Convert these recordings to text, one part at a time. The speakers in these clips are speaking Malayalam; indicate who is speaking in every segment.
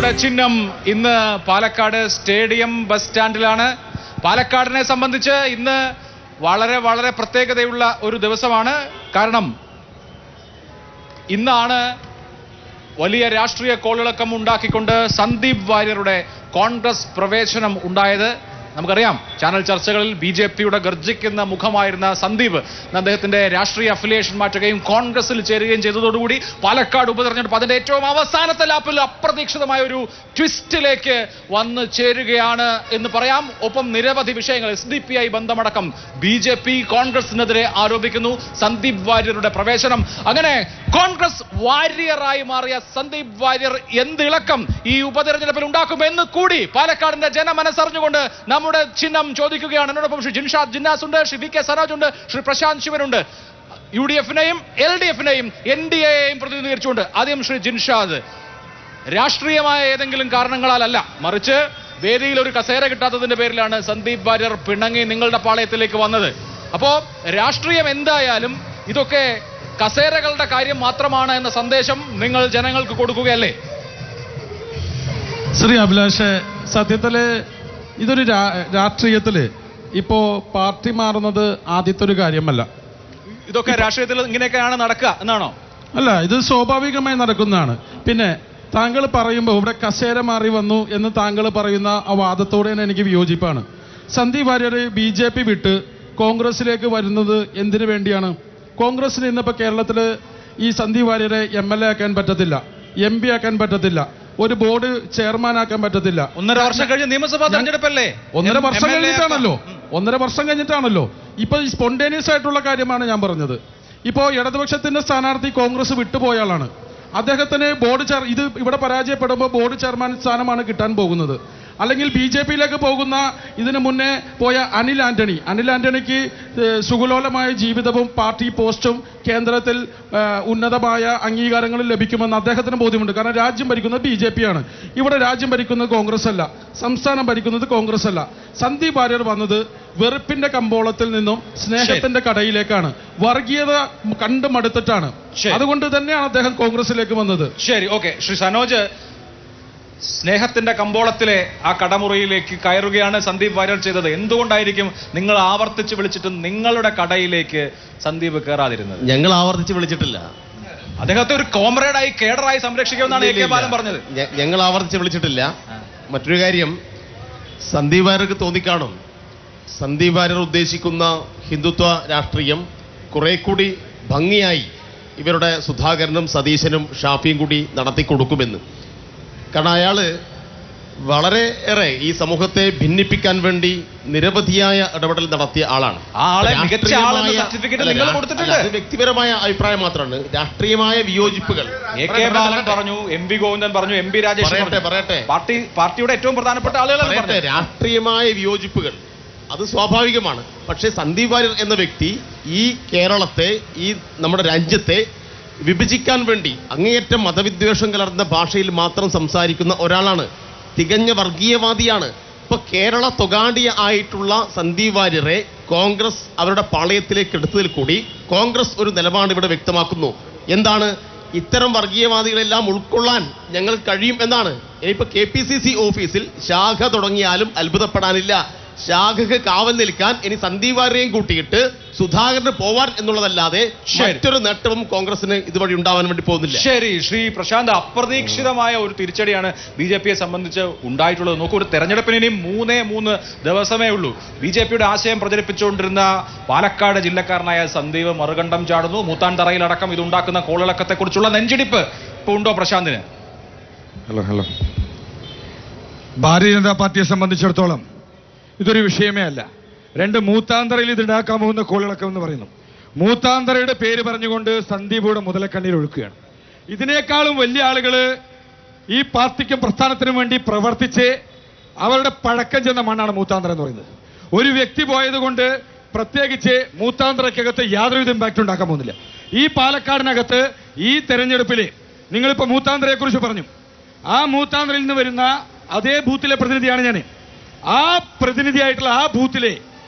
Speaker 1: പാർട്ടിയുടെ ചിഹ്നം ഇന്ന് പാലക്കാട് സ്റ്റേഡിയം ബസ് സ്റ്റാൻഡിലാണ്. പാലക്കാടിനെ സംബന്ധിച്ച് ഇന്ന് വളരെ വളരെ പ്രത്യേകതയുള്ള ഒരു ദിവസമാണ്. കാരണം ഇന്നാണ് വലിയ രാഷ്ട്രീയ കോളിളക്കം ഉണ്ടാക്കിക്കൊണ്ട് സന്ദീപ് വാര്യരുടെ കോൺഗ്രസ് പ്രവേശനം ഉണ്ടായത്. നമുക്കറിയാം, ചാനൽ ചർച്ചകളിൽ BJPയുടെ ഗർജിക്കുന്ന മുഖമായിരുന്ന സന്ദീപ് അദ്ദേഹത്തിന്റെ രാഷ്ട്രീയ അഫിലിയേഷൻ മാറ്റുകയും കോൺഗ്രസിൽ ചേരുകയും ചെയ്തതോടുകൂടി പാലക്കാട് ഉപതെരഞ്ഞെടുപ്പ് അതിന്റെ ഏറ്റവും അവസാനത്തെ ലാപ്പിൽ അപ്രതീക്ഷിതമായ ഒരു ട്വിസ്റ്റിലേക്ക് വന്നു ചേരുകയാണ് എന്ന് പറയാം. ഒപ്പം നിരവധി വിഷയങ്ങൾ SDPI ബന്ധമടക്കം BJP കോൺഗ്രസിനെതിരെ ആരോപിക്കുന്നു. സന്ദീപ് വാര്യരുടെ പ്രവേശനം, അങ്ങനെ കോൺഗ്രസ് വാര്യറായി മാറിയ സന്ദീപ് വാര്യർ എന്തിളക്കം ഈ ഉപതെരഞ്ഞെടുപ്പിൽ ഉണ്ടാക്കുമെന്ന് കൂടി പാലക്കാടിന്റെ ജനമനസ്സറിഞ്ഞുകൊണ്ട് നമ്മുടെ ചിഹ്നം ചോദിക്കുകയാണ്. എന്നോടൊപ്പം ശ്രീ ജിൻഷാദ് ജിന്നാസ് ഉണ്ട്, ശ്രീ VK സരോജ് ഉണ്ട്, ശ്രീ പ്രശാന്ത് ശിവനുണ്ട്. UDF-നെയും LDF-നെയും NDA-യെയും പ്രതിനിധീകരിച്ചുകൊണ്ട് ആദ്യം ശ്രീ ജിൻഷാദ്, രാഷ്ട്രീയമായ ഏതെങ്കിലും കാരണങ്ങളാലല്ല, മറിച്ച് വേദിയിൽ ഒരു കസേര കിട്ടാത്തതിന്റെ പേരിലാണ് സന്ദീപ് വാര്യർ പിണങ്ങി നിങ്ങളുടെ പാളയത്തിലേക്ക് വന്നത്. അപ്പോ രാഷ്ട്രീയം എന്തായാലും ഇതൊക്കെ കസേരകളുടെ കാര്യം മാത്രമാണ് എന്ന സന്ദേശം നിങ്ങൾ ജനങ്ങൾക്ക് കൊടുക്കുകയല്ലേ?
Speaker 2: ശ്രീ അഭിലാഷ്, സത്യത്തില് ഇതൊരു രാഷ്ട്രീയത്തില് ഇപ്പോ പാർട്ടി മാറുന്നത് ആദ്യത്തെ ഒരു കാര്യമല്ല.
Speaker 1: ഇതൊക്കെ രാഷ്ട്രീയത്തിൽ ഇങ്ങനെയൊക്കെയാണ് നടക്കുക എന്നാണോ?
Speaker 2: അല്ല, ഇത് സ്വാഭാവികമായി നടക്കുന്നതാണ്. പിന്നെ താങ്കൾ പറയുമ്പോൾ ഇവിടെ കസേര മാറി വന്നു എന്ന് താങ്കൾ പറയുന്ന ആ വാദത്തോടെ തന്നെ എനിക്ക് വിയോജിപ്പാണ്. സന്ദീപ് വാര്യർ BJP വിട്ട് കോൺഗ്രസിലേക്ക് വരുന്നത് എന്തിനു വേണ്ടിയാണ്? കോൺഗ്രസിന് ഇന്നിപ്പോൾ കേരളത്തിൽ ഈ സന്ദീപ് വാര്യരെ MLA ആക്കാൻ പറ്റത്തില്ല, MP ആക്കാൻ പറ്റത്തില്ല, ഒരു ബോർഡ് ചെയർമാൻ ആക്കാൻ പറ്റത്തില്ല.
Speaker 1: 1.5 വർഷം കഴിഞ്ഞ് നിയമസഭാ തെരഞ്ഞെടുപ്പല്ലേ?
Speaker 2: 1.5 വർഷം കഴിഞ്ഞിട്ടാണല്ലോ 1.5 വർഷം കഴിഞ്ഞിട്ടാണല്ലോ. ഇപ്പൊ ഈ സ്പോണ്ടേനിയസ് ആയിട്ടുള്ള കാര്യമാണ് ഞാൻ പറഞ്ഞത്. ഇപ്പോ ഇടതുപക്ഷത്തിന്റെ സ്ഥാനാർത്ഥി കോൺഗ്രസ് വിട്ടുപോയ ആളാണ്. അദ്ദേഹത്തിന് ഇത് ഇവിടെ പരാജയപ്പെടുമ്പോൾ ബോർഡ് ചെയർമാൻ സ്ഥാനമാണ് കിട്ടാൻ പോകുന്നത്. അല്ലെങ്കിൽ BJPയിലേക്ക് പോകുന്ന ഇതിനു മുന്നേ പോയ അനിൽ ആന്റണിക്ക് സുഗലോലമായ ജീവിതവും പാർട്ടി പോസ്റ്റും കേന്ദ്രത്തിൽ ഉന്നതമായ അംഗീകാരങ്ങളും ലഭിക്കുമെന്ന് അദ്ദേഹത്തിന് ബോധ്യമുണ്ട്. കാരണം രാജ്യം ഭരിക്കുന്നത് BJPയാണ്. ഇവിടെ രാജ്യം ഭരിക്കുന്നത് കോൺഗ്രസ് അല്ല, സംസ്ഥാനം ഭരിക്കുന്നത് കോൺഗ്രസ് അല്ല. സന്ദീപ് വാര്യർ വന്നത് വെറുപ്പിന്റെ കമ്പോളത്തിൽ നിന്നും സ്നേഹത്തിന്റെ കടയിലേക്കാണ്. വർഗീയത കണ്ടു മടുത്തിട്ടാണ്. അതുകൊണ്ട് തന്നെയാണ് അദ്ദേഹം കോൺഗ്രസിലേക്ക് വന്നത്.
Speaker 1: ശരി, ഓക്കെ. ശ്രീ സനോജ്, സ്നേഹത്തിന്റെ കമ്പോളത്തിലെ ആ കടമുറിയിലേക്ക് കയറുകയാണ് സന്ദീപ് വാര്യർ ചെയ്തത്. എന്തുകൊണ്ടായിരിക്കും നിങ്ങൾ ആവർത്തിച്ച് വിളിച്ചിട്ടും നിങ്ങളുടെ കടയിലേക്ക് സന്ദീപ് കയറാതിരുന്നത്?
Speaker 3: ഞങ്ങൾ ആവർത്തിച്ച് വിളിച്ചിട്ടില്ല.
Speaker 1: അദ്ദേഹത്തെ ഒരു കോമ്രേഡായി കേഡറായി സംരക്ഷിക്കുമെന്നാണ് AK ബാലൻ പറഞ്ഞത്.
Speaker 3: ഞങ്ങൾ ആവർത്തിച്ച് വിളിച്ചിട്ടില്ല. മറ്റൊരു കാര്യം, സന്ദീപ് വാര്യർക്ക് തോന്നിക്കാണും സന്ദീപ് വാര്യർ ഉദ്ദേശിക്കുന്ന ഹിന്ദുത്വ രാഷ്ട്രീയം കുറെ കൂടി ഭംഗിയായി ഇവരുടെ സുധാകരനും സതീശനും ഷാഫിയും കൂടി നടത്തി കൊടുക്കുമെന്ന്. കാരണം അയാള് വളരെ ഏറെ ഈ സമൂഹത്തെ ഭിന്നിപ്പിക്കാൻ വേണ്ടി നിരവധിയായ ഇടപെടൽ നടത്തിയ ആളാണ്. വ്യക്തിപരമായ അഭിപ്രായം മാത്രമാണ്. രാഷ്ട്രീയമായ വിയോജിപ്പുകൾ
Speaker 1: AK ബാലൻ പറഞ്ഞു, MP ഗോവിന്ദൻ പറഞ്ഞു, MP രാജേഷ്
Speaker 3: പറയട്ടെ,
Speaker 1: പാർട്ടിയുടെ ഏറ്റവും പ്രധാനപ്പെട്ട ആളുകൾ
Speaker 3: രാഷ്ട്രീയമായ വിയോജിപ്പുകൾ അത് സ്വാഭാവികമാണ്. പക്ഷേ സന്ദീപ് വാര്യർ എന്ന വ്യക്തി ഈ കേരളത്തെ, ഈ നമ്മുടെ രാജ്യത്തെ വിഭജിക്കാൻ വേണ്ടി അങ്ങേയറ്റം മതവിദ്വേഷം കലർന്ന ഭാഷയിൽ മാത്രം സംസാരിക്കുന്ന ഒരാളാണ്. തികഞ്ഞ വർഗീയവാദിയാണ്. ഇപ്പൊ കേരള തൊഗാണ്ടിയ ആയിട്ടുള്ള സന്ദീപ് വാര്യരെ കോൺഗ്രസ് അവരുടെ പാളയത്തിലേക്ക് എടുത്തതിൽ കൂടി കോൺഗ്രസ് ഒരു നിലപാട് ഇവിടെ വ്യക്തമാക്കുന്നു. എന്താണ്? ഇത്തരം വർഗീയവാദികളെല്ലാം ഉൾക്കൊള്ളാൻ ഞങ്ങൾ കഴിയും എന്നാണ്. ഇനിയിപ്പോ KPCC ഓഫീസിൽ ശാഖ തുടങ്ങിയാലും അത്ഭുതപ്പെടാനില്ല. ശാഖക്ക് കാവൽ നിൽക്കാൻ ഇനി സന്ദീപ് വാര്യരെയും കൂട്ടിയിട്ട് സുധാകരന് പോവാൻ എന്നുള്ളതല്ലാതെ മറ്റൊരു നേട്ടവും കോൺഗ്രസിന് ഇതുവഴി ഉണ്ടാവാൻ വേണ്ടി പോകുന്നില്ല.
Speaker 1: ശരി, ശ്രീ പ്രശാന്ത്, അപ്രതീക്ഷിതമായ ഒരു തിരിച്ചടിയാണ് BJPയെ സംബന്ധിച്ച് ഉണ്ടായിട്ടുള്ളത്. നോക്കൂ, ഒരു തെരഞ്ഞെടുപ്പിന് ഇനി 3 ദിവസമേ ഉള്ളൂ. BJPയുടെ ആശയം പ്രചരിപ്പിച്ചുകൊണ്ടിരുന്ന പാലക്കാട് ജില്ലക്കാരനായ സന്ദീപ് മറുകണ്ഠം ചാടുന്നു. മൂത്താൻതറയിലടക്കം ഇതുണ്ടാക്കുന്ന കോളിളക്കത്തെക്കുറിച്ചുള്ള നെഞ്ചിടിപ്പ് ഇപ്പോൾ ഉണ്ടോ പ്രശാന്തിന്?
Speaker 4: ഹലോ, ഭാരതീയ ജനതാ പാർട്ടിയെ സംബന്ധിച്ചിടത്തോളം ഇതൊരു വിഷയമേ അല്ല. മൂത്താന്തറയിൽ ഇതുണ്ടാക്കാൻ പോകുന്ന കോളിളക്കം എന്ന് പറയുന്നു. മൂത്താന്തറയുടെ പേര് പറഞ്ഞുകൊണ്ട് സന്ദീപുടെ മുതലക്കണ്ണീർ ഒഴുക്കുകയാണ്. ഇതിനേക്കാളും വലിയ ആളുകൾ ഈ പാർട്ടിക്കും പ്രസ്ഥാനത്തിനും വേണ്ടി പ്രവർത്തിച്ച് അവരുടെ പഴക്കം ചെന്ന മണ്ണാണ് മൂത്താന്തറ എന്ന് പറയുന്നത്. ഒരു വ്യക്തി പോയത് കൊണ്ട് പ്രത്യേകിച്ച് മൂത്താന്തറയ്ക്കകത്ത് യാതൊരുവിധ ഇമ്പാക്റ്റ് ഉണ്ടാക്കാൻ പോകുന്നില്ല. ഈ പാലക്കാടിനകത്ത് ഈ തെരഞ്ഞെടുപ്പിൽ നിങ്ങളിപ്പോൾ മൂത്താന്തറയെ കുറിച്ച് പറഞ്ഞു. ആ മൂത്താന്തറയിൽ നിന്ന് വരുന്ന അതേ ബൂത്തിലെ പ്രതിനിധിയാണ് ഞാൻ. ആ പ്രതിനിധിയായിട്ടുള്ള ആ ബൂത്തിലെ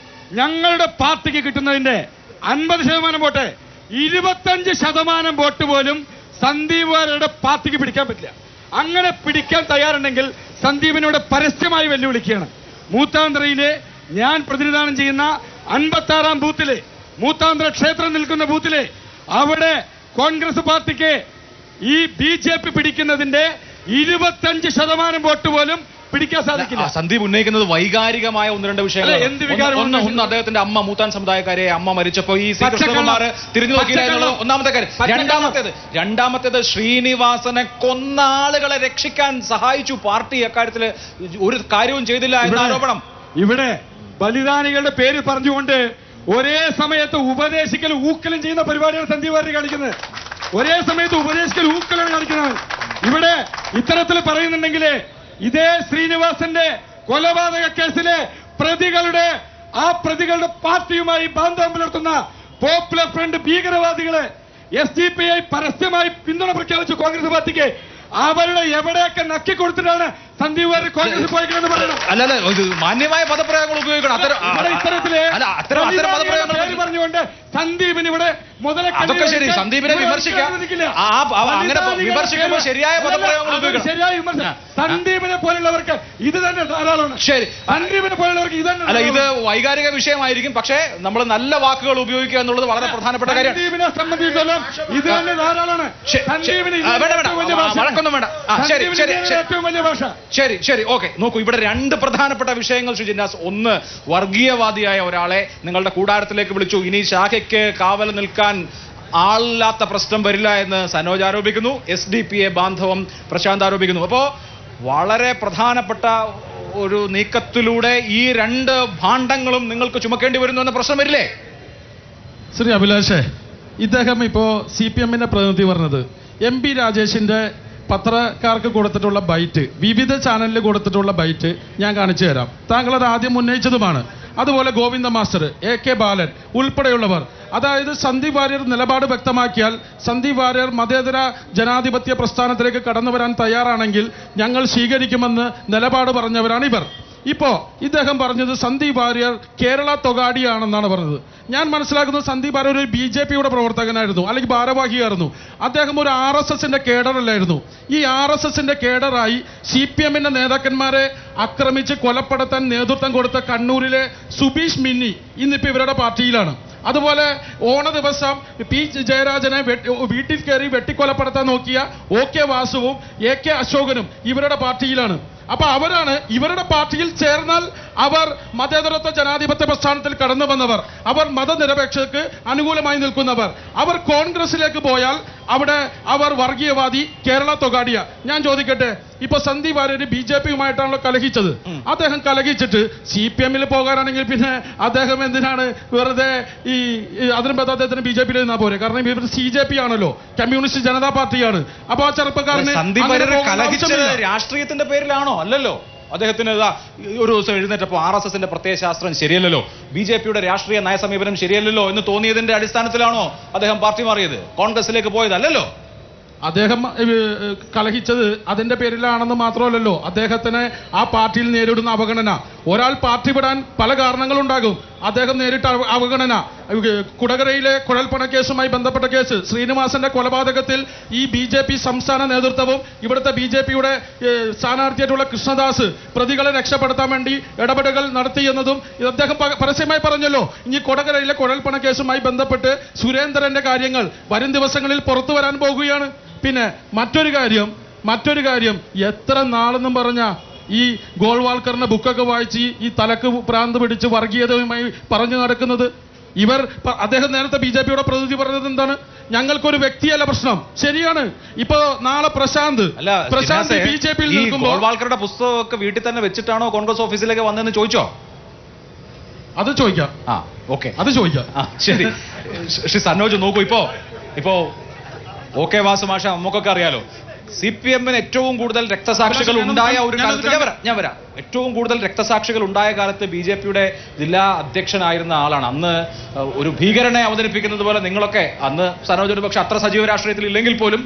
Speaker 4: ഞങ്ങളുടെ പാർട്ടിക്ക് കിട്ടുന്നതിന്റെ 50% വോട്ട്, 25% വോട്ട് പോലും സന്ദീപ് വാര്യരുടെ പാർട്ടിക്ക് പിടിക്കാൻ പറ്റില്ല. അങ്ങനെ പിടിക്കാൻ തയ്യാറുണ്ടെങ്കിൽ സന്ദീപിനോട് പരസ്യമായി വെല്ലുവിളിക്കുകയാണ്. മൂത്താന്തറയിലെ ഞാൻ പ്രതിനിധാനം ചെയ്യുന്ന 56-ാം ബൂത്തിലെ മൂത്താന്തര ക്ഷേത്രം നിൽക്കുന്ന ബൂത്തിലെ അവിടെ കോൺഗ്രസ് പാർട്ടിക്ക് ഈ BJP പിടിക്കുന്നതിന്റെ 25% വോട്ട് പോലും പിടിക്കാൻ സാധിക്കില്ല.
Speaker 1: സന്ദീപ് ഉന്നയിക്കുന്നത് വൈകാരികമായ ഒന്ന് രണ്ട് വിഷയങ്ങൾ.
Speaker 4: എന്ത് വികാരം?
Speaker 1: ഒന്ന് അദ്ദേഹത്തിന്റെ അമ്മ മൂത്താൻ സമുദായക്കാരെ അമ്മ മരിച്ചപ്പോ ഈ ശ്രീകൃഷ്ണകുമാർ തിരിഞ്ഞു നോക്കിയില്ല. ഒന്നാമത്തെ കാര്യം. രണ്ടാമത്തേത് ശ്രീനിവാസനെ കൊന്ന ആളുകളെ രക്ഷിക്കാൻ സഹായിച്ചു പാർട്ടി. അക്കാര്യത്തിൽ ഒരു കാര്യവും ചെയ്തില്ല എന്ന ആരോപണം.
Speaker 4: ഇവിടെ ബലിദാനികളുടെ പേര് പറഞ്ഞുകൊണ്ട് ഒരേ സമയത്ത് ഉപദേശിക്കലും ഊക്കലും ചെയ്യുന്ന പരിപാടിയാണ് സന്ദീപ് വാര്യർ കാണിക്കുന്നത്. ഒരേ സമയത്ത് ഉപദേശിക്കൽ ഊക്കലാണ് കാണിക്കുന്നത്. ഇവിടെ ഇത്തരത്തിൽ പറയുന്നുണ്ടെങ്കിൽ ഇതേ ശ്രീനിവാസന്റെ കൊലപാതക കേസിലെ പ്രതികളുടെ പാർട്ടിയുമായി ബാന്ധവം പുലർത്തുന്ന പോപ്പുലർ ഫ്രണ്ട് ഭീകരവാദികളെ SDPI പരസ്യമായി പിന്തുണ പ്രഖ്യാപിച്ചു കോൺഗ്രസ് പാർട്ടിക്ക്. അവരുടെ എവിടെയൊക്കെ നക്കി കൊടുത്തിട്ടാണ് സന്ദീപ് വാര്യർ കോൺഗ്രസ് പോയിക്കണമെന്ന് പറയുന്നത്.
Speaker 1: അല്ലല്ല, മാന്യമായ പദപ്രയോഗങ്ങൾ ഉപയോഗിക്കണം.
Speaker 4: പേര് പറഞ്ഞുകൊണ്ട് സന്ദീപിന് ഇവിടെ
Speaker 1: അതൊക്കെ ശരി, സന്ദീപിനെ വിമർശിക്കാം. അങ്ങനെ വിമർശിക്കുമ്പോൾ ശരിയായ പദപ്രയോഗങ്ങൾ ഉപയോഗിക്കണം.
Speaker 4: ശരിയായ വിമർശനം. സന്ദീപിനെ പോലുള്ളവർക്ക് ഇത് തന്നെ ധാരാളമാണ്.
Speaker 1: ശരി,
Speaker 4: സന്ദീപിനെ പോലുള്ളവർക്ക് ഇത് തന്നെ.
Speaker 1: അല്ല, ഇത് വൈകാരിക വിഷയമായിരിക്കും, പക്ഷേ നമ്മൾ നല്ല വാക്കുകൾ ഉപയോഗിക്കുക എന്നുള്ളത് വളരെ പ്രധാനപ്പെട്ട കാര്യമാണ്.
Speaker 4: സന്ദീപിനെ സംബന്ധിച്ചിടത്തോളം ഇത് തന്നെ ധാരാളമാണ്. സന്ദീപിന്
Speaker 1: വഴക്കൊന്നും വേണ്ട.
Speaker 4: ഏറ്റവും വലിയ ഭാഷ.
Speaker 1: ശരി, ഓക്കെ. നോക്കൂ, ഇവിടെ രണ്ട് പ്രധാനപ്പെട്ട വിഷയങ്ങൾ ഷിജിനാസ്. ഒന്ന്, വർഗീയവാദിയായ ഒരാളെ നിങ്ങളുടെ കൂടാരത്തിലേക്ക് വിളിച്ചു. ഇനി ശാഖയ്ക്ക് കാവൽ നിൽക്കാൻ ആളില്ലാത്ത പ്രശ്നം വരില്ല എന്ന് സനോജ് ആരോപിക്കുന്നു. SDPA ബാന്ധവം പ്രശാന്ത് ആരോപിക്കുന്നു. അപ്പോ വളരെ പ്രധാനപ്പെട്ട ഒരു നീക്കത്തിലൂടെ ഈ രണ്ട് ഭാണ്ഡങ്ങളും നിങ്ങൾക്ക് ചുമക്കേണ്ടി വരുന്നു എന്ന പ്രശ്നം വരില്ലേ?
Speaker 2: ശ്രീ അഭിലാഷേ, ഇദ്ദേഹം ഇപ്പോ CPM-ന്റെ പ്രതിനിധി പറഞ്ഞത് MP രാജേഷിന്റെ പത്രക്കാർക്ക് കൊടുത്തിട്ടുള്ള ബൈറ്റ്, വിവിധ ചാനലിൽ കൊടുത്തിട്ടുള്ള ബൈറ്റ് ഞാൻ കാണിച്ചു തരാം. താങ്കൾ അത് ആദ്യം ഉന്നയിച്ചതുമാണ്. അതുപോലെ ഗോവിന്ദ മാസ്റ്റർ, AK ബാലൻ ഉൾപ്പെടെയുള്ളവർ, അതായത് സന്ദീപ് വാര്യർ നിലപാട് വ്യക്തമാക്കിയാൽ സന്ദീപ് വാര്യർ മതേതര ജനാധിപത്യ പ്രസ്ഥാനത്തിലേക്ക് കടന്നു വരാൻ തയ്യാറാണെങ്കിൽ ഞങ്ങൾ സ്വീകരിക്കുമെന്ന് നിലപാട് പറഞ്ഞവരാണ് ഇവർ. ഇപ്പോ ഇദ്ദേഹം പറഞ്ഞത് സന്ദീപ് വാര്യർ കേരള തൊഗാഡിയാണെന്നാണ് പറഞ്ഞത്. ഞാൻ മനസ്സിലാക്കുന്നത് സന്ദീപ് വാര്യർ ഒരു BJP-യുടെ പ്രവർത്തകനായിരുന്നു, അല്ലെങ്കിൽ ഭാരവാഹിയായിരുന്നു. അദ്ദേഹം ഒരു RSS-ന്റെ കേഡറല്ലായിരുന്നു. ഈ RSS-ന്റെ കേഡറായി CPM-ന്റെ നേതാക്കന്മാരെ ആക്രമിച്ച് കൊലപ്പെടുത്താൻ നേതൃത്വം കൊടുത്ത കണ്ണൂരിലെ സുബീഷ് മിന്നി ഇന്നിപ്പോ ഇവരുടെ പാർട്ടിയിലാണ്. അതുപോലെ ഓണ ദിവസം P ജയരാജനെ വീട്ടിൽ കയറി വെട്ടിക്കൊലപ്പെടുത്താൻ നോക്കിയ OK വാസുവും AK അശോകനും ഇവരുടെ പാർട്ടിയിലാണ്. അപ്പൊ അവരാണ് ഇവരുടെ പാർട്ടിയിൽ ചേർന്നാൽ അവർ മതേതരത്വ ജനാധിപത്യ പ്രസ്ഥാനത്തിൽ കടന്നു വന്നവർ, അവർ മതനിരപേക്ഷതയ്ക്ക് അനുകൂലമായി നിൽക്കുന്നവർ. അവർ കോൺഗ്രസിലേക്ക് പോയാൽ അവിടെ അവർ വർഗീയവാദി, കേരള തൊഗാഡിയ. ഞാൻ ചോദിക്കട്ടെ, ഇപ്പൊ സന്ദീപ് വാര്യർ BJP-യുമായിട്ടാണല്ലോ കലഹിച്ചത്. അദ്ദേഹം കലഹിച്ചിട്ട് CPM-ൽ പോകാനാണെങ്കിൽ പിന്നെ അദ്ദേഹം എന്തിനാണ് വെറുതെ അതിനും ബന്ധം അദ്ദേഹത്തിന് BJP-യിൽ നിന്നാ പോരെ? കാരണം ഇവർ CJP ആണല്ലോ, കമ്മ്യൂണിസ്റ്റ് ജനതാ പാർട്ടിയാണ്. അപ്പൊ ആ ചെറുപ്പക്കാരന്
Speaker 1: രാഷ്ട്രീയത്തിന്റെ പേരിലാണോ? അല്ലല്ലോ. അദ്ദേഹത്തിന് ഒരു ദിവസം എഴുന്നേറ്റപ്പോൾ RSS-ന്റെ പ്രത്യയശാസ്ത്രം ശരിയല്ലല്ലോ, BJP-യുടെ രാഷ്ട്രീയ നയസമീപനം ശരിയല്ലല്ലോ എന്ന് തോന്നിയതിന്റെ അടിസ്ഥാനത്തിലാണോ അദ്ദേഹം പാർട്ടി മാറിയത്, കോൺഗ്രസിലേക്ക് പോയതല്ലല്ലോ?
Speaker 2: അദ്ദേഹം കലഹിച്ചത് അതിന്റെ പേരിലാണെന്ന് മാത്രമല്ലല്ലോ, അദ്ദേഹത്തിന് ആ പാർട്ടിയിൽ നേരിടുന്ന അവഗണന. ഒരാൾ പാർട്ടി വിടാൻ പല കാരണങ്ങളുണ്ടാകും. അദ്ദേഹം നേരിട്ട അവഗണന, കുടകരയിലെ കുഴൽപ്പണ കേസുമായി ബന്ധപ്പെട്ട കേസ്, ശ്രീനിവാസന്റെ കൊലപാതകത്തിൽ ഈ BJP സംസ്ഥാന നേതൃത്വവും ഇവിടുത്തെ BJP-യുടെ സ്ഥാനാർത്ഥിയായിട്ടുള്ള കൃഷ്ണദാസ് പ്രതികളെ രക്ഷപ്പെടുത്താൻ വേണ്ടി ഇടപെടലുകൾ നടത്തി എന്നതും അദ്ദേഹം പരസ്യമായി പറഞ്ഞല്ലോ. ഇനി കൊടകരയിലെ കുഴൽപ്പണ കേസുമായി ബന്ധപ്പെട്ട് സുരേന്ദ്രന്റെ കാര്യങ്ങൾ വരും ദിവസങ്ങളിൽ പുറത്തു വരാൻ പോകുകയാണ്. പിന്നെ മറ്റൊരു കാര്യം എത്ര നാളെന്നും പറഞ്ഞ ഈ ഗോൾവാൾക്കറിന്റെ ബുക്കൊക്കെ വായിച്ച് ഈ തലക്ക് ഭ്രാന്ത് പിടിച്ച് വർഗീയതയുമായി പറഞ്ഞു നടക്കുന്നത് ഇവർ. അദ്ദേഹം നേരത്തെ BJP-യുടെ പ്രതിനിധി പറഞ്ഞത് എന്താണ്? ഞങ്ങൾക്കൊരു വ്യക്തിയല്ല പ്രശ്നം. ശരിയാണ്. ഇപ്പൊ നാളെ പ്രശാന്ത് BJP-യിൽ നിൽക്കുമ്പോൾ
Speaker 1: ഗോൾവാൾക്കറുടെ പുസ്തകമൊക്കെ വീട്ടിൽ തന്നെ വെച്ചിട്ടാണോ കോൺഗ്രസ് ഓഫീസിലേക്ക് വന്നതെന്ന് ചോദിച്ചോ?
Speaker 2: അത് ചോദിക്കാം. അത് ചോദിക്കാം.
Speaker 1: ശരി. ശ്രീ സനോജ് നോക്കൂ, ഇപ്പോ OK വാസു മാഷ നമുക്കൊക്കെ അറിയാലോ, CPM-ന് ഏറ്റവും കൂടുതൽ രക്തസാക്ഷികൾ ഉണ്ടായ ഒരു കാലത്ത് ഞാൻ വരാം ഏറ്റവും കൂടുതൽ രക്തസാക്ഷികൾ ഉണ്ടായ കാലത്ത് BJP-യുടെ ജില്ലാ അധ്യക്ഷനായിരുന്ന ആളാണ്. അന്ന് ഒരു ഭീകരനെ അവതരിപ്പിക്കുന്നത് പോലെ നിങ്ങളൊക്കെ അന്ന് സനോജ് ഒരു പക്ഷെ അത്ര സജീവ രാഷ്ട്രീയത്തിൽ ഇല്ലെങ്കിൽ പോലും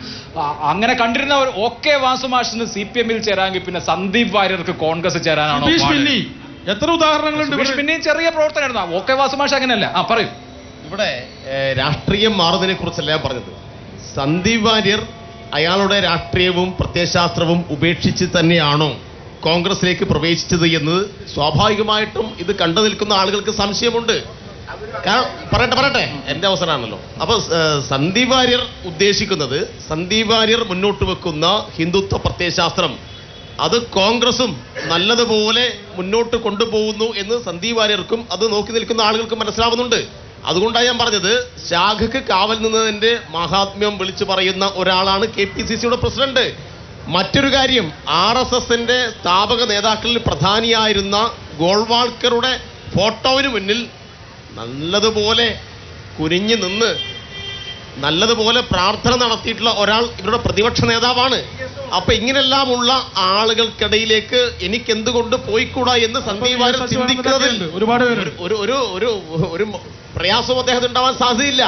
Speaker 1: അങ്ങനെ കണ്ടിരുന്ന ഒരു OK വാസു മാഷിന് CPM-ൽ ചേരാമെങ്കിൽ പിന്നെ സന്ദീപ് വാര്യർക്ക് കോൺഗ്രസ് ചേരാനാണോ?
Speaker 2: എത്ര ഉദാഹരണങ്ങളുണ്ട്.
Speaker 1: പിന്നെയും ചെറിയ പ്രവർത്തനമായിരുന്നു. OK വാസു മാഷ് അങ്ങനെയല്ല. പറയൂ.
Speaker 3: ഇവിടെ രാഷ്ട്രീയം മാറുന്നതിനെ കുറിച്ചല്ല ഞാൻ പറഞ്ഞത്. സന്ദീപ് വാര്യർ അയാളുടെ രാഷ്ട്രീയവും പ്രത്യയശാസ്ത്രവും ഉപേക്ഷിച്ച് തന്നെയാണോ കോൺഗ്രസിലേക്ക് പ്രവേശിച്ചത് എന്നത് സ്വാഭാവികമായിട്ടും ഇത് കണ്ടു നിൽക്കുന്ന ആളുകൾക്ക് സംശയമുണ്ട്. പറയട്ടെ എന്റെ അവസരമാണല്ലോ. അപ്പൊ സന്ദീപ് വാര്യർ ഉദ്ദേശിക്കുന്നത്, സന്ദീപ് വാര്യർ മുന്നോട്ട് വെക്കുന്ന ഹിന്ദുത്വ പ്രത്യയശാസ്ത്രം അത് കോൺഗ്രസും നല്ലതുപോലെ മുന്നോട്ട് കൊണ്ടുപോകുന്നു എന്ന് സന്ദീപ് വാര്യർക്കും അത് നോക്കി നിൽക്കുന്ന ആളുകൾക്കും മനസ്സിലാവുന്നുണ്ട്. അതുകൊണ്ടാണ് ഞാൻ പറഞ്ഞത്, ശാഖക്ക് കാവൽ നിന്നതിന്റെ മഹാത്മ്യം വിളിച്ചു പറയുന്ന ഒരാളാണ് KPCCയുടെ പ്രസിഡന്റ്. മറ്റൊരു കാര്യം, RSSന്റെ സ്ഥാപക നേതാക്കളിൽ പ്രധാനിയായിരുന്ന ഗോൾവാൾക്കറുടെ ഫോട്ടോവിന് മുന്നിൽ നല്ലതുപോലെ കുനിഞ്ഞു നിന്ന് നല്ലതുപോലെ പ്രാർത്ഥന നടത്തിയിട്ടുള്ള ഒരാൾ ഇവരുടെ പ്രതിപക്ഷ നേതാവാണ്. അപ്പൊ ഇങ്ങനെല്ലാമുള്ള ആളുകൾക്കിടയിലേക്ക് എനിക്ക് എന്തുകൊണ്ട് പോയിക്കൂടാ എന്ന് സന്ദീപ് വാര്യർ ചിന്തിക്കുന്നതിൽ
Speaker 2: ഒരുപാട്
Speaker 3: ഒരു പ്രയാസവും അദ്ദേഹത്തിന് ഉണ്ടാവാൻ സാധ്യതയില്ല.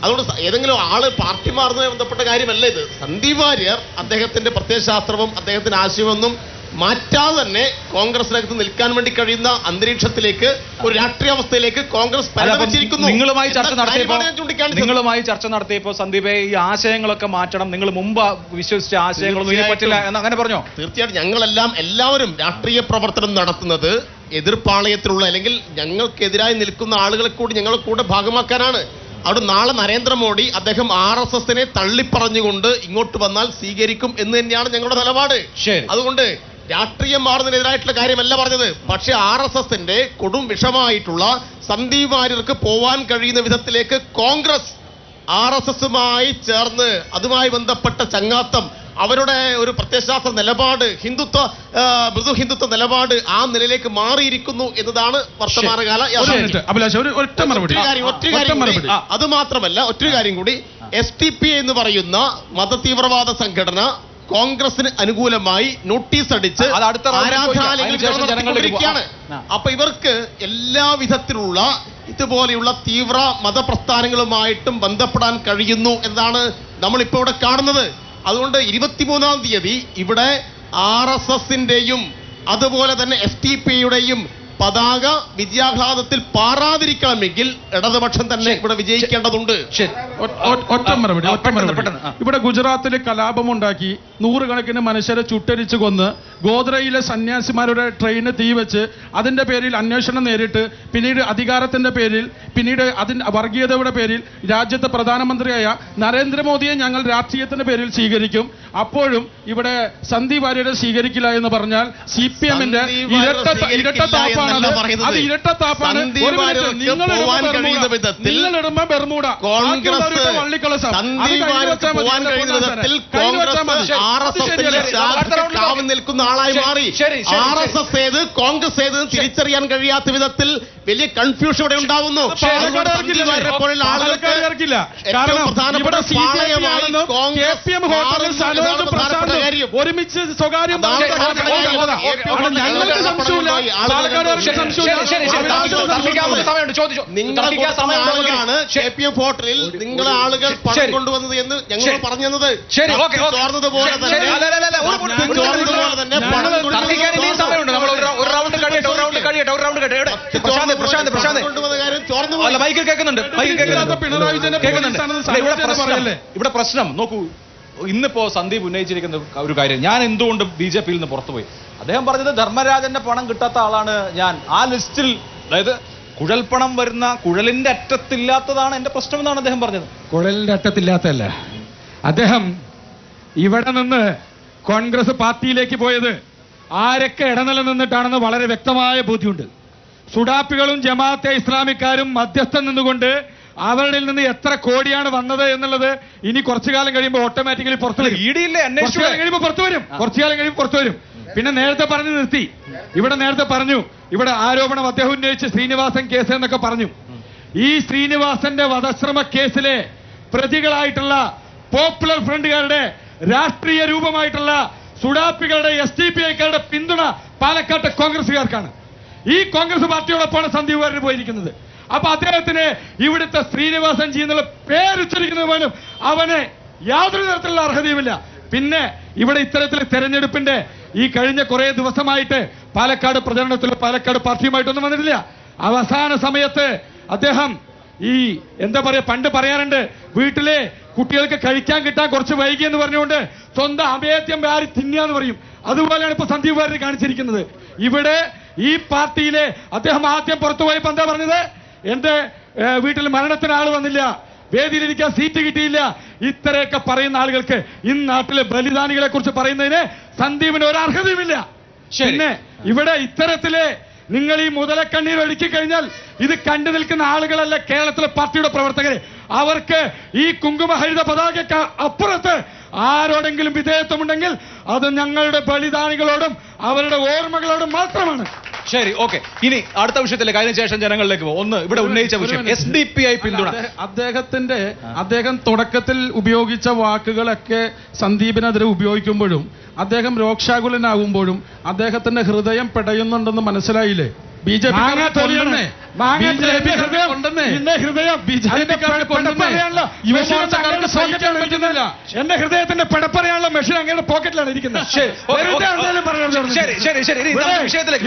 Speaker 3: അതുകൊണ്ട് ഏതെങ്കിലും ആള് പാർട്ടി മാറുന്നതുമായി ബന്ധപ്പെട്ട കാര്യമല്ല ഇത്. സന്ദീപ് വാര്യർ അദ്ദേഹത്തിന്റെ പ്രത്യയശാസ്ത്രവും അദ്ദേഹത്തിന്റെ ആശയമൊന്നും മാറ്റാതെ തന്നെ കോൺഗ്രസിനകത്ത് നിൽക്കാൻ വേണ്ടി കഴിയുന്ന അന്തരീക്ഷത്തിലേക്ക്, ഒരു രാഷ്ട്രീയ അവസ്ഥയിലേക്ക് കോൺഗ്രസ് പരിണമിച്ചിരിക്കുന്നു.
Speaker 1: നിങ്ങളുമായി ചർച്ച നടത്തിയപ്പോ സന്ദീപേ, ഈ ആശയങ്ങളൊക്കെ മാറ്റണം, നിങ്ങൾ മുമ്പ് വിശ്വസിച്ച ആശയങ്ങളൊന്നും ഇനി പറ്റില്ല എന്ന് അങ്ങനെ പറഞ്ഞോ?
Speaker 3: തീർച്ചയായിട്ടും എല്ലാവരും രാഷ്ട്രീയ പ്രവർത്തനം നടത്തുന്നത് എതിർപ്പാളയത്തിലുള്ള അല്ലെങ്കിൽ ഞങ്ങൾക്കെതിരായി നിൽക്കുന്ന ആളുകളെ കൂടി ഞങ്ങളെ കൂടെ ഭാഗമാക്കാനാണ്. അവിടെ നാളെ നരേന്ദ്രമോദി അദ്ദേഹം RSSനെ തള്ളിപ്പറഞ്ഞുകൊണ്ട് ഇങ്ങോട്ട് വന്നാൽ സ്വീകരിക്കും എന്ന് തന്നെയാണ് ഞങ്ങളുടെ നിലപാട്. അതുകൊണ്ട് രാഷ്ട്രീയം മാറുന്നതിനെതിരായിട്ടുള്ള കാര്യമല്ല പറഞ്ഞത്. പക്ഷെ RSSന്റെ കൊടും വിഷമായിട്ടുള്ള സന്ദീപ് വാര്യർക്ക് പോവാൻ കഴിയുന്ന വിധത്തിലേക്ക് കോൺഗ്രസ് RSSുമായി ചേർന്ന് അതുമായി ബന്ധപ്പെട്ട ചങ്ങാത്തം, അവരുടെ ഒരു പ്രത്യയശാസ്ത്ര നിലപാട്, മൃദു ഹിന്ദുത്വ നിലപാട് ആ നിലയിലേക്ക് മാറിയിരിക്കുന്നു എന്നതാണ് വർത്തമാനകാല. അത് മാത്രമല്ല, ഒറ്റ കാര്യം കൂടി, STP എന്ന് പറയുന്ന മതതീവ്രവാദ സംഘടന കോൺഗ്രസിന് അനുകൂലമായി നോട്ടീസ് അടിച്ച് ആരാധനാലയങ്ങളിലാണ്. അപ്പൊ ഇവർക്ക് എല്ലാ വിധത്തിലുള്ള ഇതുപോലെയുള്ള തീവ്ര മതപ്രസ്ഥാനങ്ങളുമായിട്ടും ബന്ധപ്പെടാൻ കഴിയുന്നു എന്നതാണ് നമ്മളിപ്പോ ഇവിടെ കാണുന്നത്. അതുകൊണ്ട് 23-ാം തീയതി ഇവിടെ RSSന്റെയും അതുപോലെ തന്നെ STPയുടെയും പതാക വിജയാഹ്ലാദത്തിൽ പാറാതിരിക്കണമെങ്കിൽ ഇടതുപക്ഷം തന്നെ ഇവിടെ വിജയിക്കേണ്ടതുണ്ട്.
Speaker 2: ഇവിടെ ഗുജറാത്തിലെ കലാപമുണ്ടാക്കി നൂറുകണക്കിന് മനുഷ്യരെ ചുട്ടരിച്ചു കൊന്ന് ഗോദ്രയിലെ സന്യാസിമാരുടെ ട്രെയിന് തീവെച്ച് അതിന്റെ പേരിൽ അന്വേഷണം നേരിട്ട് പിന്നീട് അധികാരത്തിന്റെ പേരിൽ പിന്നീട് അതിന്റെ വർഗീയതയുടെ പേരിൽ രാജ്യത്തെ പ്രധാനമന്ത്രിയായ നരേന്ദ്രമോദിയെ ഞങ്ങൾ രാഷ്ട്രീയത്തിന്റെ പേരിൽ സ്വീകരിക്കും. അപ്പോഴും ഇവിടെ സന്ദീപ് വാര്യരെ സ്വീകരിക്കില്ല എന്ന് പറഞ്ഞാൽ CPMന്റെ ഇരട്ടത്താപ്പാണ്. അത് ഇരട്ടത്താപ്പാണ്. നിങ്ങളിടുമ്പോ ബെർമൂഡ, വള്ളിക്കളസം
Speaker 3: നിൽക്കുന്ന ആളായി മാറി. RSS ഏത് കോൺഗ്രസ് ഏത് തിരിച്ചറിയാൻ കഴിയാത്ത വിധത്തിൽ വലിയ കൺഫ്യൂഷൻ ഇവിടെ ഉണ്ടാവുന്നു.
Speaker 2: ഒരുമിച്ച് സ്വകാര്യം
Speaker 3: ഹോട്ടലിൽ നിങ്ങളെ ആളുകൾ പണം കൊണ്ടുവന്നത് എന്ന് ഞങ്ങൾ പറഞ്ഞു തന്നത്. ചോർന്നതുപോലെ
Speaker 1: ഇവിടെ പ്രശ്നം നോക്കൂ. ഇന്നിപ്പോ സന്ദീപ് ഉന്നയിച്ചിരിക്കുന്ന ഒരു കാര്യം, ഞാൻ എന്തുകൊണ്ട് BJPയിൽ നിന്ന് പുറത്തുപോയി? അദ്ദേഹം പറഞ്ഞത് ധർമ്മരാജന്റെ പണം കിട്ടാത്ത ആളാണ് ഞാൻ. ആ ലിസ്റ്റിൽ, അതായത് കുഴൽപ്പണം വരുന്ന കുഴലിന്റെ അറ്റത്തില്ലാത്തതാണ് എന്റെ പ്രശ്നം എന്നാണ് അദ്ദേഹം പറഞ്ഞത്.
Speaker 4: കുഴലിന്റെ അറ്റത്തില്ലാത്തല്ല, അദ്ദേഹം ഇവിടെ നിന്ന് കോൺഗ്രസ് പാർട്ടിയിലേക്ക് പോയത് ആരൊക്കെ ഇടനില നിന്നിട്ടാണെന്ന് വളരെ വ്യക്തമായ ബോധ്യമുണ്ട്. സുഡാപ്പികളും ജമാഅത്തെ ഇസ്ലാമിക്കാരും മധ്യസ്ഥം നിന്നുകൊണ്ട് അവരുടെ നിന്ന് എത്ര കോടിയാണ് വന്നത് എന്നുള്ളത് ഇനി കുറച്ചു കാലം കഴിയുമ്പോൾ ഓട്ടോമാറ്റിക്കലി പുറത്തു വരും. കുറച്ചു കാലം കഴിയുമ്പോൾ പുറത്തു വരും. പിന്നെ നേരത്തെ പറഞ്ഞു നിർത്തി, ഇവിടെ നേരത്തെ പറഞ്ഞു, ഇവിടെ ആരോപണം അദ്ദേഹം ഉന്നയിച്ച് ശ്രീനിവാസൻ കേസ് എന്നൊക്കെ പറഞ്ഞു. ഈ ശ്രീനിവാസന്റെ വധശ്രമ കേസിലെ പ്രതികളായിട്ടുള്ള പോപ്പുലർ ഫ്രണ്ടുകാരുടെ രാഷ്ട്രീയ രൂപമായിട്ടുള്ള സുഡാപ്പികളുടെ SDPIക്കാരുടെ പിന്തുണ പാലക്കാട്ടെ കോൺഗ്രസുകാർക്കാണ്. ഈ കോൺഗ്രസ് പാർട്ടിയോടൊപ്പമാണ് സന്ദീപ് വാര്യർ പോയിരിക്കുന്നത്. അപ്പൊ അദ്ദേഹത്തിന് ഇവിടുത്തെ ശ്രീനിവാസൻ ജി എന്നുള്ള പേരുച്ചരിക്കുന്നത് പോലും അവന് യാതൊരു തരത്തിലുള്ള അർഹതയുമില്ല. പിന്നെ ഇവിടെ ഇത്തരത്തിൽ തെരഞ്ഞെടുപ്പിന്റെ ഈ കഴിഞ്ഞ കുറെ ദിവസമായിട്ട് പാലക്കാട് പ്രചരണത്തിൽ പാലക്കാട് പാർട്ടിയുമായിട്ടൊന്നും വന്നിട്ടില്ല. അവസാന സമയത്ത് അദ്ദേഹം ഈ എന്താ പറയാ, പണ്ട് പറയാറുണ്ട്, വീട്ടിലെ കുട്ടികൾക്ക് കഴിക്കാൻ കിട്ടാൻ കുറച്ച് വൈകി എന്ന് പറഞ്ഞുകൊണ്ട് സ്വന്തം അഭേദ്യം വാരി തിന്നുകയെന്ന് പറയും. അതുപോലെയാണ് ഇപ്പൊ സന്ദീപ് വാര്യർ കാണിച്ചിരിക്കുന്നത്. ഇവിടെ ഈ പാർട്ടിയിലെ അദ്ദേഹം ആദ്യം പുറത്തുപോയപ്പോ എന്താ പറഞ്ഞത്? എന്റെ വീട്ടിൽ മരണത്തിന് ആൾ വന്നില്ല, വേദിയിലിരിക്കാൻ സീറ്റ് കിട്ടിയില്ല. ഇത്രയൊക്കെ പറയുന്ന ആളുകൾക്ക് ഈ നാട്ടിലെ ബലിദാനികളെ കുറിച്ച് പറയുന്നതിന് സന്ദീപിന് ഒരു അർഹതയുമില്ല. പിന്നെ ഇവിടെ ഇത്തരത്തിലെ നിങ്ങൾ ഈ മുതലക്കണ്ണീർ ഒഴുക്കി കഴിഞ്ഞാൽ ഇത് കണ്ടു നിൽക്കുന്ന ആളുകളല്ല കേരളത്തിലെ പാർട്ടിയുടെ പ്രവർത്തകര്. അവർക്ക് ഈ കുങ്കുമഹരിത പതാകയ്ക്ക് അപ്പുറത്ത് ആരോടെങ്കിലും വിധേയത്വമുണ്ടെങ്കിൽ അത് ഞങ്ങളുടെ ബലിദാനികളോടും അവരുടെ ഓർമ്മകളോടും മാത്രമാണ്.
Speaker 1: ശരി, ഓക്കെ. ഇനി അടുത്ത വിഷയത്തിലേക്ക്, അതിനുശേഷം ജനങ്ങളിലേക്ക് പോകും. ഒന്ന് ഇവിടെ ഉന്നയിച്ച വിഷയം SDPI പിന്തുണ.
Speaker 2: അദ്ദേഹം തുടക്കത്തിൽ ഉപയോഗിച്ച വാക്കുകളൊക്കെ സന്ദീപിനെതിരെ ഉപയോഗിക്കുമ്പോഴും അദ്ദേഹം രോക്ഷാകുലനാകുമ്പോഴും അദ്ദേഹത്തിന്റെ ഹൃദയം പെടയുന്നുണ്ടെന്ന് മനസ്സിലായില്ലേ? BJP
Speaker 4: എന്റെ ഹൃദയത്തിന്റെ പെടപ്പറയാനുള്ള മെഷീൻ അങ്ങനെ പോക്കറ്റിലാണ് ഇരിക്കുന്നത്.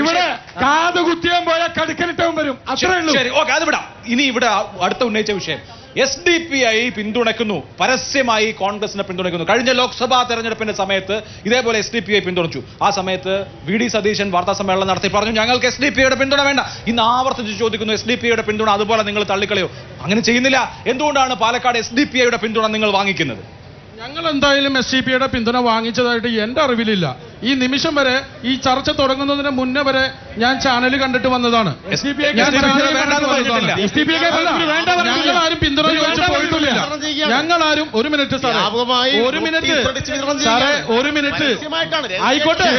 Speaker 4: ഇവിടെ കാതുകുത്തിയാൻ പോയാൽ കടുക്കലിട്ടവും വരും. അത്രേ ഉള്ളൂ.
Speaker 1: ശരി, ഓക്കെ, അത് വിടാം. ഇനി ഇവിടെ അടുത്ത ഉന്നയിച്ച വിഷയം SDPI പിന്തുണയ്ക്കുന്നു, പരസ്യമായി കോൺഗ്രസിനെ പിന്തുണയ്ക്കുന്നു. കഴിഞ്ഞ ലോക്സഭാ തെരഞ്ഞെടുപ്പിന്റെ സമയത്ത് ഇതേപോലെ SDPI പിന്തുണച്ചു. ആ സമയത്ത് VD സതീശൻ വാർത്താ സമ്മേളനം നടത്തി പറഞ്ഞു, ഞങ്ങൾക്ക് SDPIയുടെ പിന്തുണ വേണ്ട. ഇന്ന് ആവർത്തിച്ച് ചോദിക്കുന്നു, SDPIയുടെ പിന്തുണ അതുപോലെ നിങ്ങൾ തള്ളിക്കളയോ? അങ്ങനെ ചെയ്യുന്നില്ല. എന്തുകൊണ്ടാണ് പാലക്കാട് SDPIയുടെ പിന്തുണ നിങ്ങൾ വാങ്ങിക്കുന്നത്?
Speaker 2: ഞങ്ങൾ എന്തായാലും SDPIയുടെ പിന്തുണ വാങ്ങിച്ചതായിട്ട് എന്റെ അറിവിലില്ല. ഈ നിമിഷം വരെ, ഈ ചർച്ച തുടങ്ങുന്നതിന് മുന്നേ വരെ ഞാൻ ചാനൽ കണ്ടിട്ട് വന്നതാണ്. ഞങ്ങളാരും പിന്തുണ ചോദിച്ചു പോയിട്ടില്ല. ഞങ്ങളാരും ഒരു മിനിറ്റ് സാറേ, ഒരു മിനിറ്റ് സാറേ, ഒരു മിനിറ്റ് ആയിക്കോട്ടെ.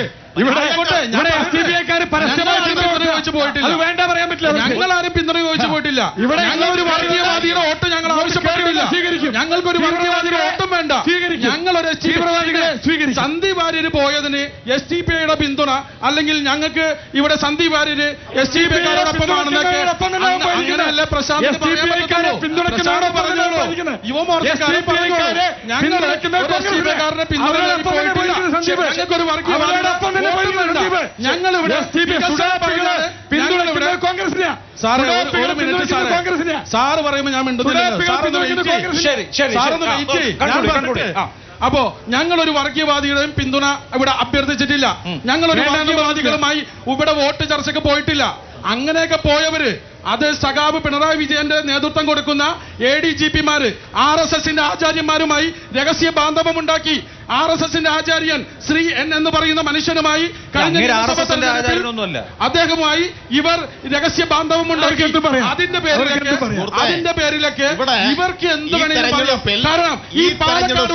Speaker 2: ഞങ്ങളാരും പിന്തുണ ചോദിച്ചു പോയിട്ടില്ല. ഇവിടെ ഞങ്ങളൊരു വർഗീയവാദിയുടെ വോട്ട് ഞങ്ങൾ ആവശ്യപ്പെട്ടിട്ടില്ല. ഞങ്ങൾക്കൊരു വർഗീയവാദിയുടെ വോട്ടും വേണ്ട. ഞങ്ങളൊരു സന്ദീപ് വാര്യര് പോയതിന് SDPIയുടെ പിന്തുണ, അല്ലെങ്കിൽ ഞങ്ങൾക്ക് ഇവിടെ സന്ദീപ് വാര്യര് SDPIയോടൊപ്പമാണെന്നൊക്കെ അങ്ങനെയല്ല പ്രശാന്ത് ഞങ്ങൾക്കൊരു വർഗീയവാദിയുടെ ഞങ്ങൾ ഇവിടെ സാറ് ഒരു മിനിറ്റ് സാറ് പറയുമ്പോ ഞാൻ മിണ്ടുന്നില്ല. അപ്പോ ഞങ്ങളൊരു വർഗീയവാദിയുടെയും പിന്തുണ ഇവിടെ അഭ്യർത്ഥിച്ചിട്ടില്ല. ഞങ്ങളൊരു വർഗീയവാദികളുമായി ഇവിടെ വോട്ട് ചർച്ചയ്ക്ക് പോയിട്ടില്ല. അങ്ങനെയൊക്കെ പോയവര് അത് സഖാവ് പിണറായി വിജയന്റെ നേതൃത്വം കൊടുക്കുന്ന ADGPമാര് RSSന്റെ ആചാര്യന്മാരുമായി രഹസ്യ ബാന്ധവമുണ്ടാക്കി. RSSന്റെ ആചാര്യൻ ശ്രീ N എന്ന് പറയുന്ന മനുഷ്യനുമായി അദ്ദേഹവുമായി ഇവർ രഹസ്യ ബാന്ധവമുണ്ടാക്കി. അതിന്റെ പേരിലൊക്കെ ഇവർക്ക് എന്ത് വേണമെങ്കിലും പറയാം. കാരണം ഈ പാലക്കാട്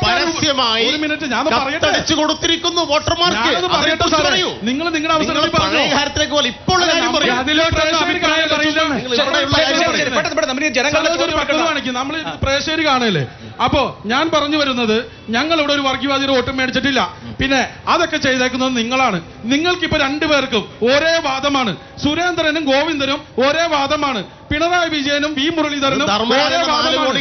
Speaker 3: പരസ്യമായി
Speaker 2: ഒരു മിനിറ്റ് ഞാൻ പറയട്ടെ
Speaker 3: കൊടുത്തിരിക്കുന്നു വോട്ടർമാർക്ക്.
Speaker 2: നിങ്ങൾ നിങ്ങളുടെ അവസരത്തിൽ പറഞ്ഞു. നമ്മൾ പ്രേക്ഷകർ കാണല്ലേ? അപ്പോ ഞാൻ പറഞ്ഞു വരുന്നത്, ഞങ്ങൾ ഇവിടെ ഒരു വർഗീയവാദിയുടെ വോട്ടും മേടിച്ചിട്ടില്ല. പിന്നെ അതൊക്കെ ചെയ്തേക്കുന്നത് നിങ്ങളാണ്. നിങ്ങൾക്കിപ്പോ രണ്ടുപേർക്കും ഒരേ വാദമാണ്. സുരേന്ദ്രനും ഗോവിന്ദനും ഒരേ വാദമാണ്. പിണറായി വിജയനും V മുരളീധരനും ഒരേ വാദമാണ്.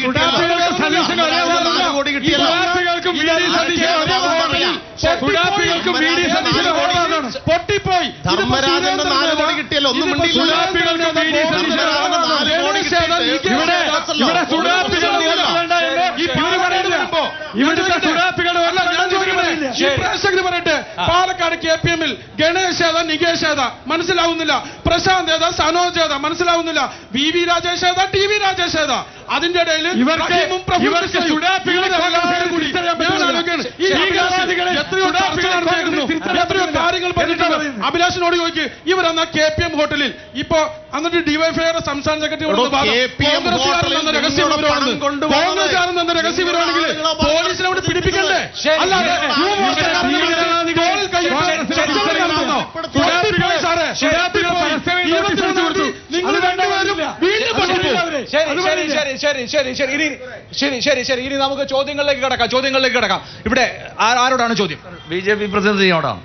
Speaker 2: പൊട്ടിപ്പോയി. പറയട്ടെ, പാലക്കാട് KPMൽ ഗണേഷ് ഏതാ, നികേഷ് ഏതാ മനസ്സിലാവുന്നില്ല. പ്രശാന്ത് ഏതാ, സനോജ് ഏതാ മനസ്സിലാവുന്നില്ല. VV രാജേഷ് ഏതാ, TV രാജേഷ് ഏതാ. അതിന്റെ ഇടയിൽ എത്രയോ കാര്യങ്ങൾ പറഞ്ഞിട്ടുണ്ട്. അഭിലാഷിനോട് ചോദിക്കും, ഇവരെന്നാ KPM ഹോട്ടലിൽ ഇപ്പൊ എന്നിട്ട് DYFIയുടെ സംസ്ഥാന സെക്രട്ടറി കോൺഗ്രസ്സുകാരെന്ന രഹസ്യ വിവരമാണെങ്കിൽ പോലീസിനോട് പിടിപ്പിക്കണ്ടേ? അല്ലാതെ
Speaker 1: ശരി, ഇനി നമുക്ക് ചോദ്യങ്ങളിലേക്ക് കിടക്കാം. ഇവിടെ ആരോടാണ് ചോദ്യം?
Speaker 5: BJP പ്രതിനിധിയോടാണ്.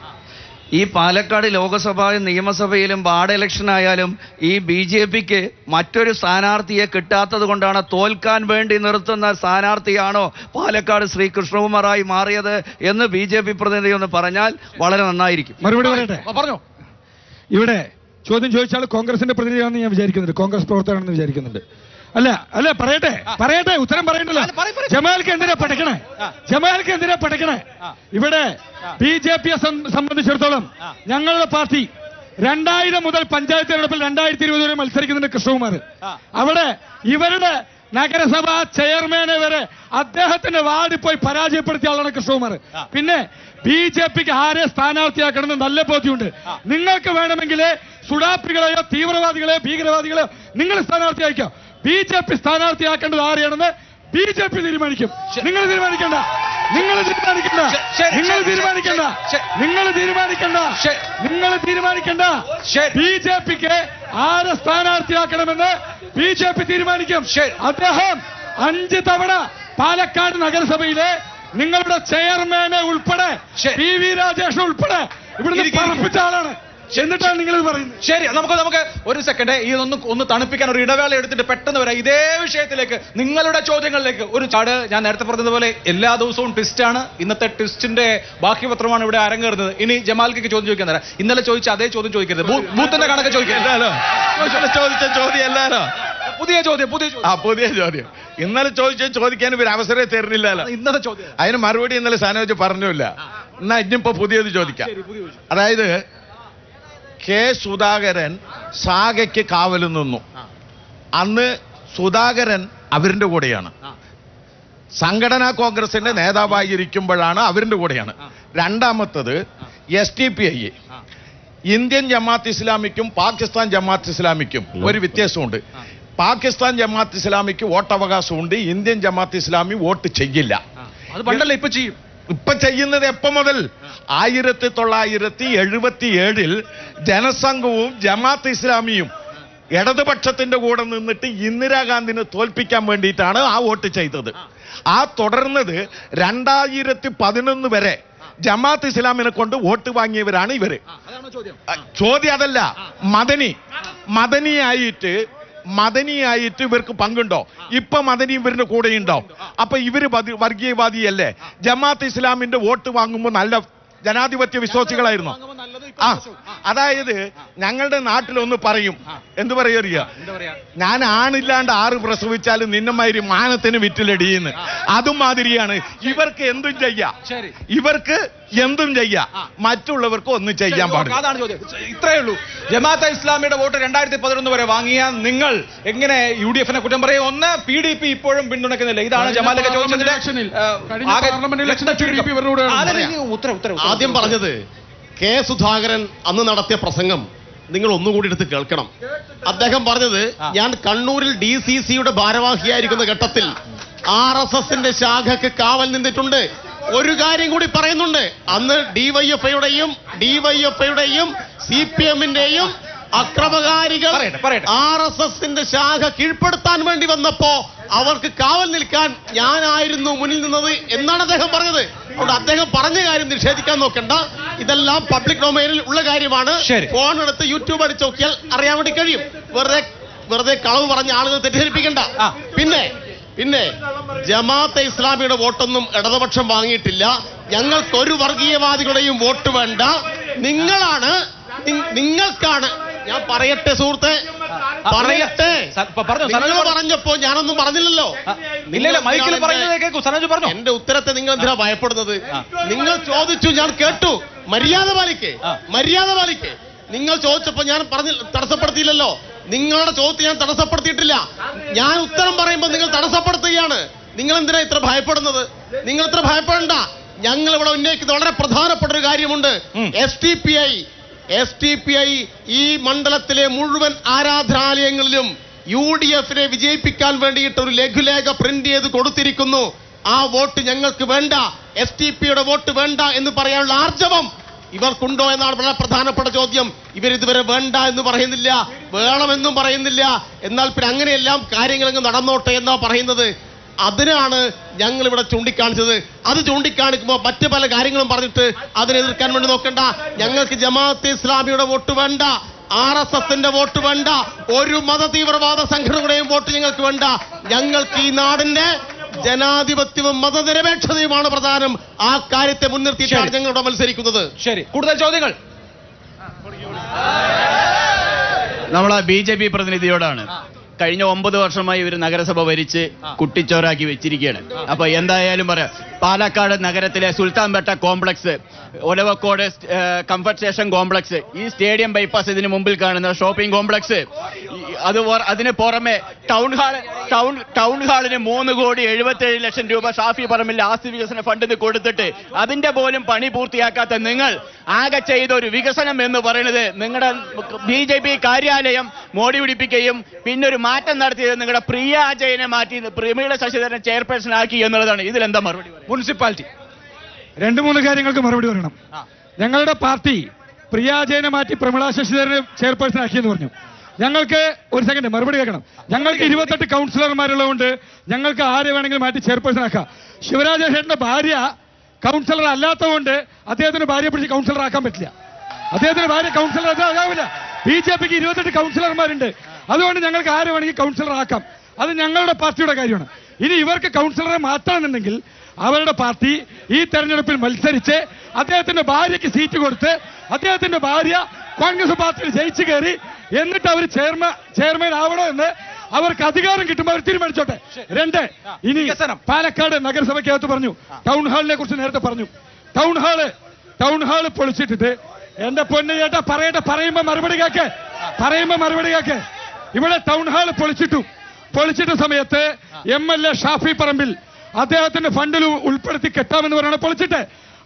Speaker 5: ഈ പാലക്കാട് ലോകസഭയിലും നിയമസഭയിലും വാർഡ് ഇലക്ഷൻ ആയാലും ഈ BJPക്ക് മറ്റൊരു സ്ഥാനാർത്ഥിയെ കിട്ടാത്തത് കൊണ്ടാണ് തോൽക്കാൻ വേണ്ടി നിർത്തുന്ന സ്ഥാനാർത്ഥിയാണോ പാലക്കാട് ശ്രീ കൃഷ്ണകുമാറായി മാറിയത് എന്ന് BJP പ്രതിനിധി ഒന്ന് പറഞ്ഞാൽ വളരെ നന്നായിരിക്കും.
Speaker 4: മറുപടി പറയട്ടെ.
Speaker 1: പറഞ്ഞോ.
Speaker 4: ഇവിടെ ചോദ്യം ചോദിച്ചാൽ കോൺഗ്രസിന്റെ പ്രതിനിധിയാണെന്ന് ഞാൻ വിചാരിക്കുന്നുണ്ട്, കോൺഗ്രസ് പ്രവർത്തകനാണെന്ന് വിചാരിക്കുന്നുണ്ട്. അല്ല അല്ല പറയട്ടെ ഉത്തരം പറയണ്ടല്ലോ. ജമാൽക്ക് എന്തിനാ പഠിക്കണേ? ഇവിടെ BJP-യെ സംബന്ധിച്ചിടത്തോളം ഞങ്ങളുടെ പാർട്ടി 2000 മുതൽ പഞ്ചായത്ത് തെരഞ്ഞെടുപ്പിൽ 2020 വരെ മത്സരിക്കുന്നുണ്ട് കൃഷ്ണകുമാർ. അവിടെ ഇവരുടെ നഗരസഭാ ചെയർമാനെ വരെ അദ്ദേഹത്തിന്റെ വാർഡിൽ പോയി പരാജയപ്പെടുത്തിയ ആളാണ് കൃഷ്ണകുമാർ. പിന്നെ BJP-ക്ക് ആരെ സ്ഥാനാർത്ഥിയാക്കണമെന്ന് നല്ല ബോധ്യമുണ്ട്. നിങ്ങൾക്ക് വേണമെങ്കിൽ സുഡാപ്പികളെയോ തീവ്രവാദികളെയോ ഭീകരവാദികളെയോ നിങ്ങൾ സ്ഥാനാർത്ഥിയാക്കാം. BJP സ്ഥാനാർത്ഥിയാക്കേണ്ടത് ആരെയാണെന്ന് BJP തീരുമാനിക്കും. നിങ്ങൾ തീരുമാനിക്കണ്ട. BJP-ക്ക് ആരെ സ്ഥാനാർത്ഥിയാക്കണമെന്ന് BJP തീരുമാനിക്കും. അദ്ദേഹം 5 തവണ പാലക്കാട് നഗരസഭയിലെ നിങ്ങളുടെ ചെയർമാനെ ഉൾപ്പെടെ PV രാജേഷ് ഉൾപ്പെടെ ഇവിടുന്ന് പറപ്പിച്ച ആളാണ്. എന്നിട്ടാണ് നിങ്ങൾ പറയുന്നത്.
Speaker 1: ശരി, നമുക്ക് ഒരു സെക്കൻഡ് ഒന്ന് തണുപ്പിക്കാൻ ഒരു ഇടവേള എടുത്തിട്ട് പെട്ടെന്ന് വരാം ഇതേ വിഷയത്തിലേക്ക്, നിങ്ങളുടെ ചോദ്യങ്ങളിലേക്ക്. ഒരു ചാട് ഞാൻ നേരത്തെ പറഞ്ഞതുപോലെ എല്ലാ ദിവസവും ട്വിസ്റ്റാണ്. ഇന്നത്തെ ട്വിസ്റ്റിന്റെ ബാക്കിപത്രമാണ് ഇവിടെ അരങ്ങേറുന്നത്. ഇനി ജമാൽക്ക് ചോദ്യം ചോദിക്കാൻ തരാം. ഇന്നലെ ചോദിച്ച അതേ ചോദ്യം ചോദിക്കരുത്. ബൂത്തിന്റെ കണക്ക് ചോദിക്കരുതല്ലോ.
Speaker 6: ചോദിച്ച ചോദ്യം അല്ലല്ലോ,
Speaker 1: പുതിയ ചോദ്യം.
Speaker 6: പുതിയ ചോദ്യം. ഇന്നലെ ചോദിക്കാൻ ഒരു അവസരം തരുന്നില്ലല്ലോ.
Speaker 1: ഇന്നത്തെ ചോദ്യം
Speaker 6: അതിന് മറുപടി ഇന്നലെ സാനോജ് പറഞ്ഞില്ല. എന്നാ ഇനിയിപ്പോ പുതിയത് ചോദിക്കാം. അതായത് കെ സുധാകരൻ സാഗയ്ക്ക് കാവൽ നിന്നു. അന്ന് സുധാകരൻ അവരിന്റെ കൂടെയാണ്. സംഘടനാ കോൺഗ്രസിന്റെ നേതാവായിരിക്കുമ്പോഴാണ് അവരിന്റെ കൂടെയാണ്. രണ്ടാമത്തത് SDPI, ഇന്ത്യൻ ജമാഅത്ത് ഇസ്ലാമിക്കും പാകിസ്ഥാൻ ജമാഅത്ത് ഇസ്ലാമിക്കും ഒരു വ്യത്യാസമുണ്ട്. പാകിസ്ഥാൻ ജമാഅത്ത് ഇസ്ലാമിക്ക് വോട്ടവകാശമുണ്ട്, ഇന്ത്യൻ ജമാഅത്ത് ഇസ്ലാമി വോട്ട് ചെയ്യില്ല.
Speaker 1: അത് പണ്ടല്ലേ, ഇപ്പൊ ചെയ്യും.
Speaker 6: ഇപ്പൊ ചെയ്യുന്നത് എപ്പോ മുതൽ? 1977 ജനസംഘവും ജമാഅത്ത് ഇസ്ലാമിയും ഇടതുപക്ഷത്തിന്റെ കൂടെ നിന്നിട്ട് ഇന്ദിരാഗാന്ധിനെ തോൽപ്പിക്കാൻ വേണ്ടിയിട്ടാണ് ആ വോട്ട് ചെയ്തത്. ആ തുടർന്നത് 2011 വരെ ജമാഅത്ത് ഇസ്ലാമിനെ കൊണ്ട് വോട്ട് വാങ്ങിയവരാണ് ഇവര്. ചോദ്യം അതല്ല. മദനിയായിട്ട് ഇവർക്ക് പങ്കുണ്ടോ? ഇപ്പൊ മദനി ഇവരുടെ കൂടെയുണ്ടോ? അപ്പൊ ഇവര് വർഗീയവാദിയല്ലേ? ജമാഅത്ത് ഇസ്ലാമിന്റെ വോട്ട് വാങ്ങുമ്പോൾ നല്ല ജനാധിപത്യ വിശ്വാസികളായിരുന്നു. അതായത് ഞങ്ങളുടെ നാട്ടിലൊന്ന് പറയും, എന്ത് പറയറിയ, ഞാൻ ആണില്ലാണ്ട് 6 പ്രസവിച്ചാലും നിന്നമാതിരി മാനത്തിന് വിറ്റിലടിയെന്ന്. അതും മാതിരിയാണ്. ഇവർക്ക് എന്തും ചെയ്യാം, മറ്റുള്ളവർക്ക് ഒന്നും ചെയ്യാൻ പാടില്ല.
Speaker 1: അതാണ് ചോദ്യം. ഇത്രയേ ഉള്ളൂ. ജമാഅത്തെ ഇസ്ലാമിയുടെ വോട്ട് 2011 വരെ വാങ്ങിയ നിങ്ങൾ എങ്ങനെ UDF-നെ കുറ്റം പറയും? ഒന്ന്, PDP ഇപ്പോഴും പിന്തുണക്കുന്നില്ല. ഇതാണ് ജമാലൊക്കെ ചോദിച്ചതിൽ
Speaker 3: ആദ്യം പറഞ്ഞത്. കെ സുധാകരൻ അന്ന് നടത്തിയ പ്രസംഗം നിങ്ങൾ ഒന്നുകൂടി എടുത്ത് കേൾക്കണം. അദ്ദേഹം പറഞ്ഞത്, ഞാൻ കണ്ണൂരിൽ DCC-യുടെ ഭാരവാഹിയായിരിക്കുന്ന ഘട്ടത്തിൽ RSS-ന്റെ ശാഖക്ക് കാവൽ നിന്നിട്ടുണ്ട്. ഒരു കാര്യം കൂടി പറയുന്നുണ്ട്. അന്ന് DYFI-യുടെയും CPM-ന്റെയും അക്രമകാരികൾ RSS-ന്റെ ശാഖ കീഴ്പ്പെടുത്താൻ വേണ്ടി വന്നപ്പോ അവർക്ക് കാവൽ നിൽക്കാൻ ഞാനായിരുന്നു മുന്നിൽ നിന്നത് എന്നാണ് അദ്ദേഹം പറഞ്ഞത്. അതുകൊണ്ട് അദ്ദേഹം പറഞ്ഞ കാര്യം നിഷേധിക്കാൻ നോക്കണ്ട. ഇതെല്ലാം പബ്ലിക് ഡൊമൈനിൽ ഉള്ള കാര്യമാണ്. ഫോൺ എടുത്ത് യൂട്യൂബ് അടിച്ച് നോക്കിയാൽ അറിയാൻ വേണ്ടി കഴിയും. വെറുതെ കളവ് പറഞ്ഞ ആളുകൾ തെറ്റിദ്ധരിപ്പിക്കണ്ട. പിന്നെ ജമാഅത്തെ ഇസ്ലാമിയുടെ വോട്ടൊന്നും ഇടതുപക്ഷം വാങ്ങിയിട്ടില്ല. ഞങ്ങൾക്കൊരു വർഗീയവാദികളുടെയും വോട്ട് വേണ്ട. നിങ്ങൾക്കാണ്. ഞാൻ പറയട്ടെ സുഹൃത്തെ, പറഞ്ഞപ്പോ ഞാനൊന്നും പറഞ്ഞില്ലല്ലോ. എന്റെ ഉത്തരത്തെ നിങ്ങൾ എന്തിനാ ഭയപ്പെടുന്നത്? നിങ്ങൾ ചോദിച്ചു, ഞാൻ കേട്ടു. മര്യാദ പാലിക്കേ. നിങ്ങൾ ചോദിച്ചപ്പോ ഞാൻ തടസ്സപ്പെടുത്തിയില്ലല്ലോ. നിങ്ങളുടെ ചോദ്യം ഞാൻ തടസ്സപ്പെടുത്തിയിട്ടില്ല. ഞാൻ ഉത്തരം പറയുമ്പോൾ നിങ്ങൾ തടസ്സപ്പെടുത്തുകയാണ്. നിങ്ങൾ എന്തിനാ ഇത്ര ഭയപ്പെടുന്നത്? നിങ്ങൾ ഇത്ര ഭയപ്പെടണ്ട. ഞങ്ങൾ ഇവിടെ ഉന്നയിക്കുന്ന വളരെ പ്രധാനപ്പെട്ട ഒരു കാര്യമുണ്ട്. SDPI ഈ മണ്ഡലത്തിലെ മുഴുവൻ ആരാധനാലയങ്ങളിലും UDF-നെ വിജയിപ്പിക്കാൻ വേണ്ടിയിട്ട് ഒരു ലഘുലേഖ പ്രിന്റ് ചെയ്ത് കൊടുത്തിരിക്കുന്നു. ആ വോട്ട് ഞങ്ങൾക്ക് വേണ്ട, SDPയുടെ വോട്ട് വേണ്ട എന്ന് പറയാനുള്ള ആർജവം ഇവർക്കുണ്ടോ എന്നാണ് വളരെ പ്രധാനപ്പെട്ട ചോദ്യം. ഇവരിതുവരെ വേണ്ട എന്ന് പറയുന്നില്ല, വേണമെന്നും പറയുന്നില്ല. എന്നാൽ പിന്നെ അങ്ങനെയെല്ലാം കാര്യങ്ങളങ്ങ് നടന്നോട്ടെ എന്നാ പറയുന്നത്. അതിനാണ് ഞങ്ങൾ ഇവിടെ ചൂണ്ടിക്കാണിച്ചത്. അത് ചൂണ്ടിക്കാണിക്കുമ്പോൾ മറ്റു പല കാര്യങ്ങളും പറഞ്ഞിട്ട് അതിനെ എതിർക്കാൻ വേണ്ടി നോക്കണ്ട. ഞങ്ങൾക്ക് ജമാഅത്തെ ഇസ്ലാമിയുടെ വോട്ട് വേണ്ട, RSS-ന്റെ വോട്ട് വേണ്ട, ഒരു മത തീവ്രവാദ സംഘടനകളുടെയും വോട്ട് ഞങ്ങൾക്ക് വേണ്ട. ഞങ്ങൾക്ക് ഈ നാടിന്റെ ജനാധിപത്യവും മതനിരപേക്ഷതയുമാണ് പ്രധാനം. ആ കാര്യത്തെ മുൻനിർത്തിയിട്ടാണ് ഞങ്ങളിവിടെ മത്സരിക്കുന്നത്.
Speaker 1: ശരി, കൂടുതൽ ചോദ്യങ്ങൾ
Speaker 7: നമ്മളെ BJP പ്രതിനിധിയോടാണ്. കഴിഞ്ഞ 9 വർഷമായി ഇവർ നഗരസഭ ഭരിച്ച് കുട്ടിച്ചോറാക്കി വെച്ചിരിക്കുകയാണ്. അപ്പൊ എന്തായാലും പറയാം, പാലക്കാട് നഗരത്തിലെ Sultanpet complex, Olavakkode comfort station complex, ഈ സ്റ്റേഡിയം ബൈപ്പാസ് ഇതിന് മുമ്പിൽ കാണുന്ന ഷോപ്പിംഗ് കോംപ്ലക്സ്, അതിന് പുറമെ ടൗൺ ഹാളിന് 3,77,00,000 രൂപ ഷാഫി പറമ്പിൽ ആസ്തി വികസന ഫണ്ടിന് കൊടുത്തിട്ട് അതിന്റെ പോലും പണി പൂർത്തിയാക്കാത്ത നിങ്ങൾ ആകെ ചെയ്ത ഒരു വികസനം എന്ന് പറയുന്നത് നിങ്ങളുടെ BJP കാര്യാലയം മോടി പിടിപ്പിക്കുകയും പിന്നെ ഒരു മാറ്റം നടത്തിയത് നിങ്ങളുടെ പ്രിയ അജയനെ മാറ്റി പ്രമീള ശശിധരൻ ചെയർപേഴ്സൺ ആക്കി എന്നുള്ളതാണ്. ഇതിലെന്താ മറുപടി?
Speaker 1: മുനിസിപ്പാലിറ്റി
Speaker 4: 2-3 കാര്യങ്ങൾക്ക് മറുപടി പറയണം. ഞങ്ങളുടെ പാർട്ടി പ്രിയാജയനെ മാറ്റി പ്രമീള ശശിധരനെ ചെയർപേഴ്സൺ ആക്കിയെന്ന് പറഞ്ഞു. ഞങ്ങൾക്ക് ഒരു സെക്കൻഡ് മറുപടി കേൾക്കണം. ഞങ്ങൾക്ക് 28 കൗൺസിലർമാരുള്ളതുകൊണ്ട് ഞങ്ങൾക്ക് ആരെ വേണമെങ്കിലും മാറ്റി ചെയർപേഴ്സൺ ആക്കാം. ശിവരാജേഷന്റെ ഭാര്യ കൗൺസിലർ അല്ലാത്തതുകൊണ്ട് അദ്ദേഹത്തിന് ഭാര്യയെ പിടിച്ച് കൗൺസിലർ ആക്കാൻ പറ്റില്ല. അദ്ദേഹത്തിന് ഭാര്യ കൗൺസിലർ ആകാവില്ല. BJPക്ക് 28 കൗൺസിലർമാരുണ്ട്. അതുകൊണ്ട് ഞങ്ങൾക്ക് ആരെ വേണമെങ്കിൽ കൗൺസിലർ ആക്കാം. അത് ഞങ്ങളുടെ പാർട്ടിയുടെ കാര്യമാണ്. ഇനി ഇവർക്ക് കൗൺസിലറെ മാറ്റണമെന്നുണ്ടെങ്കിൽ അവരുടെ പാർട്ടി ഈ തെരഞ്ഞെടുപ്പിൽ മത്സരിച്ച് അദ്ദേഹത്തിന്റെ ഭാര്യയ്ക്ക് സീറ്റ് കൊടുത്ത് അദ്ദേഹത്തിന്റെ ഭാര്യ കോൺഗ്രസ് പാർട്ടിയിൽ ജയിച്ചു കയറി എന്നിട്ട് അവർ ചെയർമാൻ ആവണോ എന്ന് അവർക്ക് അധികാരം കിട്ടുമ്പോൾ അവർ തീരുമാനിച്ചോട്ടെ. 2, ഇനി പാലക്കാട് നഗരസഭയ്ക്കകത്ത് പറഞ്ഞു, ടൗൺ ഹാളിനെ കുറിച്ച് നേരത്തെ പറഞ്ഞു. ടൗൺ ഹാള് പൊളിച്ചിട്ടിട്ട് എന്റെ പൊന്നു ചേട്ടാ പറയുമ്പോ മറുപടി കേക്ക്. ഇവിടെ ടൗൺ ഹാള് പൊളിച്ചിട്ട സമയത്ത് MLA ഷാഫി പറമ്പിൽ അദ്ദേഹത്തിന്റെ ഫണ്ടിൽ ഉൾപ്പെടുത്തി കെട്ടാമെന്ന് പറഞ്ഞാണ് പൊളിച്ചിട്ട്.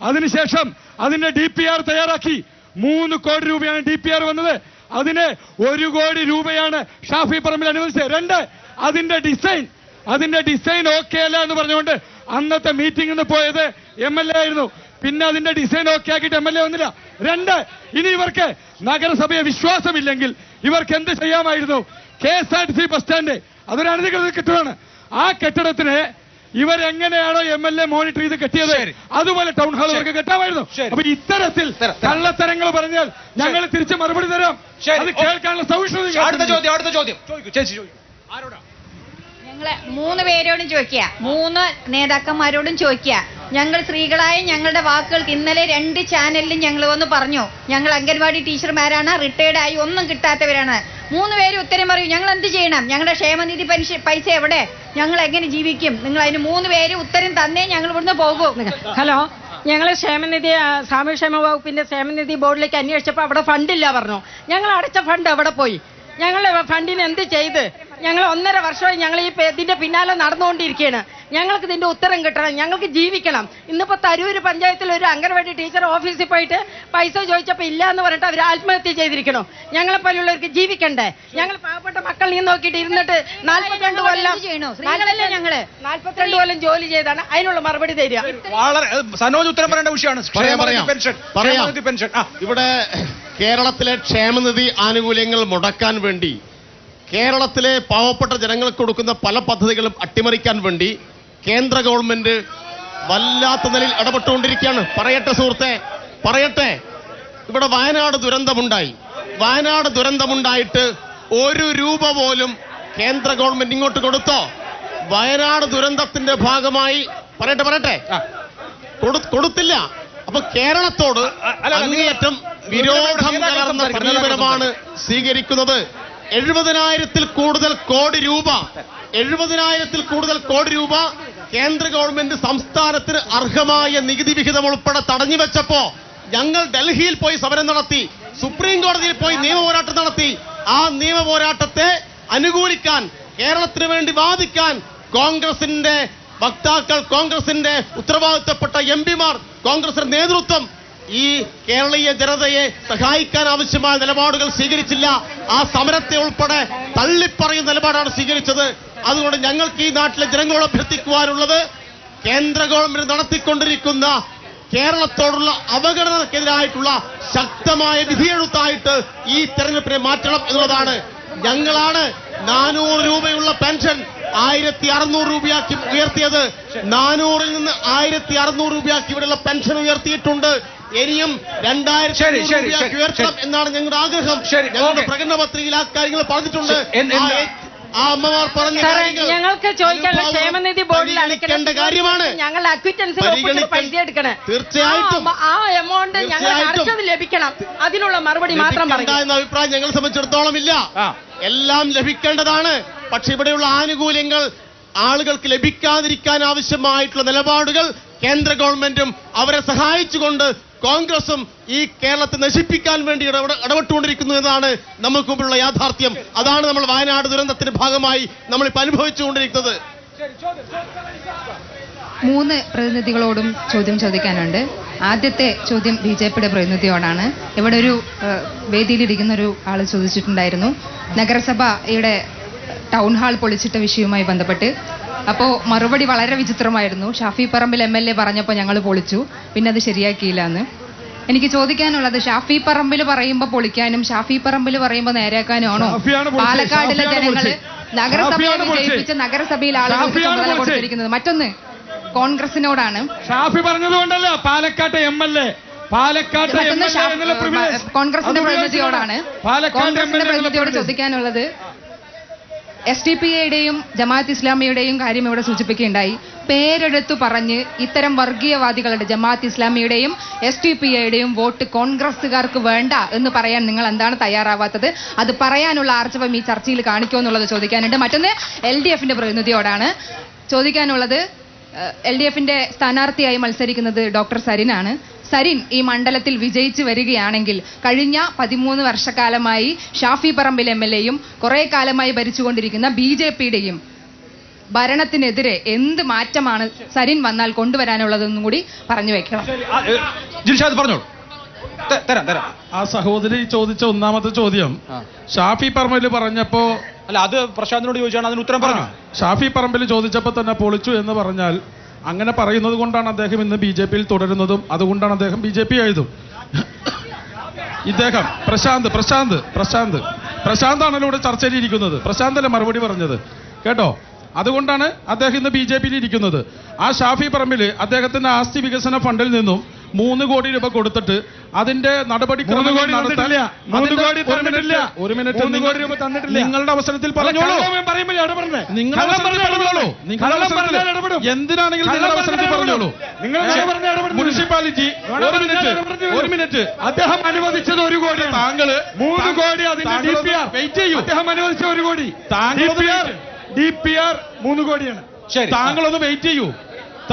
Speaker 4: അതിനുശേഷം അതിന്റെ DPR തയ്യാറാക്കി. 3 കോടി രൂപയാണ് DPR വന്നത്. അതിന് 1 കോടി രൂപയാണ് ഷാഫി പറമ്പിൽ അനുവദിച്ചത്. 2, അതിന്റെ ഡിസൈൻ ഓക്കെ അല്ല എന്ന് പറഞ്ഞുകൊണ്ട് അന്നത്തെ മീറ്റിംഗിൽ പോയത് MLA ആയിരുന്നു. പിന്നെ അതിന്റെ ഡിസൈൻ ഓക്കെ ആക്കിയിട്ട് MLA വന്നില്ല. 2, ഇനി ഇവർക്ക് നഗരസഭയെ വിശ്വാസമില്ലെങ്കിൽ ഇവർക്ക് എന്ത് ചെയ്യാമായിരുന്നു? KSRTC ബസ് സ്റ്റാൻഡ് അതൊരു അനധികൃത കെട്ടിടമാണ്. ആ കെട്ടിടത്തിന് ഇവരെങ്ങനെയാണോ MLA മോണിറ്റർ ചെയ്ത് കെട്ടിയത് അതുപോലെ ടൗൺ ഹാൾ അവർക്ക് കെട്ടാമായിരുന്നു. അപ്പൊ ഇത്തരത്തിൽ കള്ളത്തരങ്ങൾ പറഞ്ഞാൽ ഞങ്ങൾ തിരിച്ച് മറുപടി തരാം. അത് കേൾക്കാനുള്ള സൗകര്യം.
Speaker 1: അടുത്ത ചോദ്യം
Speaker 8: ഞങ്ങള് 3 പേരോടും ചോദിക്കുക, 3 നേതാക്കന്മാരോടും ചോദിക്കുക. ഞങ്ങൾ സ്ത്രീകളായ ഞങ്ങളുടെ വാക്കുകൾക്ക് ഇന്നലെ 2 ചാനലിലും ഞങ്ങൾ വന്ന് പറഞ്ഞു, ഞങ്ങൾ അംഗൻവാടി ടീച്ചർമാരാണ്, റിട്ടയർഡ് ആയി ഒന്നും കിട്ടാത്തവരാണ്. 3 പേരും ഉത്തരം പറയൂ. ഞങ്ങൾ എന്ത് ചെയ്യണം? ഞങ്ങളുടെ ക്ഷേമനിധി പൈസ എവിടെ? ഞങ്ങൾ എങ്ങനെ ജീവിക്കും? നിങ്ങൾ അതിന് 3 പേര് ഉത്തരം തന്നേ ഞങ്ങൾ ഇവിടുന്ന് പോകും.
Speaker 9: ഹലോ, ഞങ്ങൾ ക്ഷേമനിധി സാമൂഹ്യക്ഷേമ വകുപ്പിന്റെ ക്ഷേമനിധി ബോർഡിലേക്ക് അന്വേഷിച്ചപ്പോൾ അവിടെ ഫണ്ടില്ല പറഞ്ഞു. ഞങ്ങൾ അടച്ച ഫണ്ട് എവിടെ പോയി? ഞങ്ങളുടെ ഫണ്ടിന് എന്ത് ചെയ്ത്? ഞങ്ങൾ 1.5 വർഷമായി ഞങ്ങൾ ഈ ഇതിന്റെ പിന്നാലെ നടന്നുകൊണ്ടിരിക്കുകയാണ്. ഞങ്ങൾക്ക് ഇതിന്റെ ഉത്തരം കിട്ടണം. ഞങ്ങൾക്ക് ജീവിക്കണം. ഇന്നിപ്പോ തരൂര് പഞ്ചായത്തിൽ ഒരു അംഗൻവാടി ടീച്ചർ ഓഫീസിൽ പോയിട്ട് പൈസ ചോദിച്ചപ്പോൾ ഇല്ല എന്ന് പറഞ്ഞിട്ട് അവർ ആത്മഹത്യ ചെയ്തിരിക്കണം. ഞങ്ങളെ പോലുള്ളവർക്ക് ജീവിക്കണ്ടേ? ഞങ്ങൾ പാവപ്പെട്ട മക്കളിൽ നിന്ന് നോക്കിയിട്ട് ഇരുന്നിട്ട് 42 കൊല്ലം 42 കൊല്ലം ജോലി ചെയ്താണ് അതിനുള്ള മറുപടി തരിക.
Speaker 1: വളരെ സനോജ് ഉത്തരം പറയേണ്ട വിഷയമാണ്
Speaker 3: പെൻഷൻ. ഇവിടെ കേരളത്തിലെ ക്ഷേമനിധി ആനുകൂല്യങ്ങൾ മുടക്കാൻ വേണ്ടി, കേരളത്തിലെ പാവപ്പെട്ട ജനങ്ങൾക്ക് കൊടുക്കുന്ന പല പദ്ധതികളും അട്ടിമറിക്കാൻ വേണ്ടി കേന്ദ്ര ഗവൺമെന്റ് വല്ലാത്ത നിലയിൽ ഇടപെട്ടുകൊണ്ടിരിക്കുകയാണ്. പറയട്ടെ സുഹൃത്തെ, ഇവിടെ വയനാട് ദുരന്തമുണ്ടായിട്ട് 1 രൂപ പോലും കേന്ദ്ര ഗവൺമെന്റ് ഇങ്ങോട്ട് കൊടുത്തോ? വയനാട് ദുരന്തത്തിന്റെ ഭാഗമായി പറയട്ടെ കൊടുത്തില്ല. അപ്പൊ കേരളത്തോട് അങ്ങേയറ്റം വിരോധം കലർന്ന സമീപനമാണ് സ്വീകരിക്കുന്നത്. 70,000-ൽ കൂടുതൽ കോടി രൂപ കേന്ദ്ര ഗവൺമെന്റ് സംസ്ഥാനത്തിന് അർഹമായ നികുതി വിഹിതം ഉൾപ്പെടെ തടഞ്ഞു വെച്ചപ്പോ ഞങ്ങൾ ഡൽഹിയിൽ പോയി സമരം നടത്തി, സുപ്രീം കോടതിയിൽ പോയി നിയമപോരാട്ടം നടത്തി. ആ നിയമപോരാട്ടത്തെ അനുകൂലിക്കാൻ, കേരളത്തിന് വേണ്ടി വാദിക്കാൻ കോൺഗ്രസിന്റെ വക്താക്കൾ, കോൺഗ്രസിന്റെ ഉത്തരവാദിത്തപ്പെട്ട MPമാർ, കോൺഗ്രസിന്റെ നേതൃത്വം ഈ കേരളീയ ജനതയെ സഹായിക്കാൻ ആവശ്യമായ നിലപാടുകൾ സ്വീകരിച്ചില്ല. ആ സമരത്തെ ഉൾപ്പെടെ തള്ളിപ്പറയുന്ന നിലപാടാണ് സ്വീകരിച്ചത്. അതുകൊണ്ട് ഞങ്ങൾക്ക് ഈ നാട്ടിലെ ജനങ്ങളോട് അഭ്യർത്ഥിക്കുവാനുള്ളത്, കേന്ദ്ര ഗവൺമെന്റ് നടത്തിക്കൊണ്ടിരിക്കുന്ന കേരളത്തോടുള്ള അവഗണനക്കെതിരായിട്ടുള്ള ശക്തമായ വിധിയെഴുത്തായിട്ട് ഈ തെരഞ്ഞെടുപ്പിനെ മാറ്റണം എന്നുള്ളതാണ്. ഞങ്ങളാണ് 400 രൂപയുള്ള പെൻഷൻ 1600 രൂപയാക്കി ഉയർത്തിയത്. 400-ൽ നിന്ന് 1600 രൂപയാക്കി ഇവിടെയുള്ള പെൻഷൻ ഉയർത്തിയിട്ടുണ്ട്. ഇനിയും 2000 രൂപയാക്കി ഉയർത്തണം എന്നാണ് ഞങ്ങളുടെ ആഗ്രഹം. ഞങ്ങളുടെ പ്രകടന പത്രികയിൽ ആ കാര്യങ്ങൾ പറഞ്ഞിട്ടുണ്ട്. ആ അമ്മമാർ പറഞ്ഞ
Speaker 9: ഞങ്ങൾക്ക് ചോദിക്കാനുള്ള ക്ഷേമനിധി ബോർഡിൽ
Speaker 3: അടയ്ക്കേണ്ട കാര്യമാണ്.
Speaker 9: ഞങ്ങളുടെ അക്വിറ്റൻസിൽ പൈസ എടുക്കണം.
Speaker 3: തീർച്ചയായിട്ടും
Speaker 9: ആ എമൗണ്ട് ഞങ്ങൾക്ക് ലഭിക്കണം. അതിനുള്ള മറുപടി മാത്രം
Speaker 3: എന്ന അഭിപ്രായം ഞങ്ങളെ സംബന്ധിച്ചിടത്തോളം ഇല്ല. എല്ലാം ലഭിക്കേണ്ടതാണ്. പക്ഷെ ഇവിടെയുള്ള ആനുകൂല്യങ്ങൾ ആളുകൾക്ക് ലഭിക്കാതിരിക്കാൻ ആവശ്യമായിട്ടുള്ള നിലപാടുകൾ കേന്ദ്ര ഗവൺമെന്റും അവരെ സഹായിച്ചുകൊണ്ട് കോൺഗ്രസും ഈ കേരളത്തെ നശിപ്പിക്കാൻ വേണ്ടി ഇടപെട്ടുകൊണ്ടിരിക്കുന്നു എന്നതാണ് നമുക്ക് മുമ്പിലുള്ള യാഥാർത്ഥ്യം. അതാണ് നമ്മൾ വയനാട് ദുരന്തത്തിന്റെ ഭാഗമായി നമ്മളിപ്പോൾ അനുഭവിച്ചുകൊണ്ടിരിക്കുന്നത്.
Speaker 10: 3 പ്രതിനിധികളോടും ചോദ്യം ചോദിക്കാനുണ്ട്. ആദ്യത്തെ ചോദ്യം BJPയുടെ പ്രതിനിധിയോടാണ്. ഇവിടെ ഒരു വേദിയിലിരിക്കുന്ന ഒരു ആൾ ചോദിച്ചിട്ടുണ്ടായിരുന്നു നഗരസഭയുടെ ടൗൺ ഹാൾ പൊളിച്ചിട്ട വിഷയവുമായി ബന്ധപ്പെട്ട്. അപ്പോൾ മറുപടി വളരെ വിചിത്രമായിരുന്നു. ഷാഫി പറമ്പിൽ MLA പറഞ്ഞപ്പോൾ ഞങ്ങൾ പൊളിച്ചു, പിന്നെ അത് ശരിയാക്കിയില്ല എന്ന്. എനിക്ക് ചോദിക്കാനുള്ളത്, ഷാഫി പറമ്പിൽ പറയുമ്പോൾ പൊളിക്കാനും ഷാഫി പറമ്പിൽ പറയുമ്പോൾ നേരെയാക്കാനും ആണോ പാലക്കാടിലെ ജനങ്ങൾ നഗരസഭയെ വിജയിപ്പിച്ച നഗരസഭയിൽ ആളുകൾക്ക് ചുമതല കൊടുത്തിരിക്കുന്നത്? മറ്റൊന്ന് കോൺഗ്രസിനോടാണ്.
Speaker 4: ഷാഫി പറഞ്ഞതുകൊണ്ടല്ല പാലക്കാട്ടെ MLA
Speaker 10: കോൺഗ്രസിന്റെ പ്രതിനിധിയോടാണ്. കോൺഗ്രസിന്റെ പ്രതിനിധിയോട് ചോദിക്കാനുള്ളത്, SDPIയുടെയും ജമാഅത്ത് ഇസ്ലാമിയുടെയും കാര്യം ഇവിടെ സൂചിപ്പിക്കുകയുണ്ടായി. പേരെടുത്തു പറഞ്ഞ് ഇത്തരം വർഗീയവാദികളുടെ ജമാഅത്ത് ഇസ്ലാമിയുടെയും SDPIയുടെയും വോട്ട് കോൺഗ്രസുകാർക്ക് വേണ്ട എന്ന് പറയാൻ നിങ്ങൾ എന്താണ് തയ്യാറാവാത്തത്? അത് പറയാനുള്ള ആർജവം ഈ ചർച്ചയിൽ കാണിക്കുമോ എന്നുള്ളത് ചോദിക്കാനുണ്ട്. മറ്റൊന്ന് LDFന്റെ പ്രതിനിധിയോടാണ് ചോദിക്കാനുള്ളത്. LDFന്റെ സ്ഥാനാർത്ഥിയായി മത്സരിക്കുന്നത് ഡോക്ടർ സരിനാണ്. സരിൻ ഈ മണ്ഡലത്തിൽ വിജയിച്ചു വരികയാണെങ്കിൽ കഴിഞ്ഞ 13 വർഷക്കാലമായി ഷാഫി പറമ്പിൽ MLAയും കുറെ കാലമായി ഭരിച്ചുകൊണ്ടിരിക്കുന്ന BJPയുടെയും ഭരണത്തിനെതിരെ എന്ത് മാറ്റമാണ് സരിൻ വന്നാൽ കൊണ്ടുവരാനുള്ളതെന്നും കൂടി പറഞ്ഞു വെക്കണം.
Speaker 2: ആ സഹോദരി ചോദിച്ച ഒന്നാമത്തെ ചോദ്യം ഷാഫി പറമ്പിൽ പറഞ്ഞപ്പോ
Speaker 1: അല്ല, അത് പ്രശാന്തിനോട് ചോദിച്ചാണ്, അതിന് ഉത്തരം പറഞ്ഞു.
Speaker 2: ഷാഫി പറമ്പിൽ ചോദിച്ചപ്പോൾ തന്നെ പൊളിച്ചു എന്ന് പറഞ്ഞാൽ അങ്ങനെ പറയുന്നത് കൊണ്ടാണ് അദ്ദേഹം ഇന്ന് BJPയിൽ തുടരുന്നതും അതുകൊണ്ടാണ് അദ്ദേഹം BJP ആയതും. ഇദ്ദേഹം പ്രശാന്താണല്ലോ ഇവിടെ ചർച്ചയിൽ ഇരിക്കുന്നത്. പ്രശാന്തല്ലേ മറുപടി പറഞ്ഞത് കേട്ടോ. അതുകൊണ്ടാണ് അദ്ദേഹം ഇന്ന് BJPയിൽ ഇരിക്കുന്നത്. ആ ഷാഫി പറമ്പിൽ അദ്ദേഹത്തിന്റെ ആസ്തി വികസന ഫണ്ടിൽ നിന്നും 3 കോടി രൂപ കൊടുത്തിട്ട് അതിന്റെ നടപടിക്രമങ്ങൾ നടത്താൻ നിങ്ങളുടെ അവസരത്തിൽ പറഞ്ഞോളൂ. എന്തിനാണെങ്കിലും നിങ്ങളുടെ അവസരത്തിൽ പറഞ്ഞോളൂ. മുനിസിപ്പാലിറ്റി ഒരു മിനിറ്റ്
Speaker 4: അദ്ദേഹം അനുവദിച്ചത് 1 കോടി. താങ്കള് 3 കോടി അതിന്റെ
Speaker 2: വെയിറ്റ് ചെയ്യൂ.
Speaker 4: അദ്ദേഹം അനുവദിച്ച 1 കോടി. DPR 3 കോടിയാണ്.
Speaker 2: താങ്കളൊന്ന് വെയിറ്റ് ചെയ്യൂ.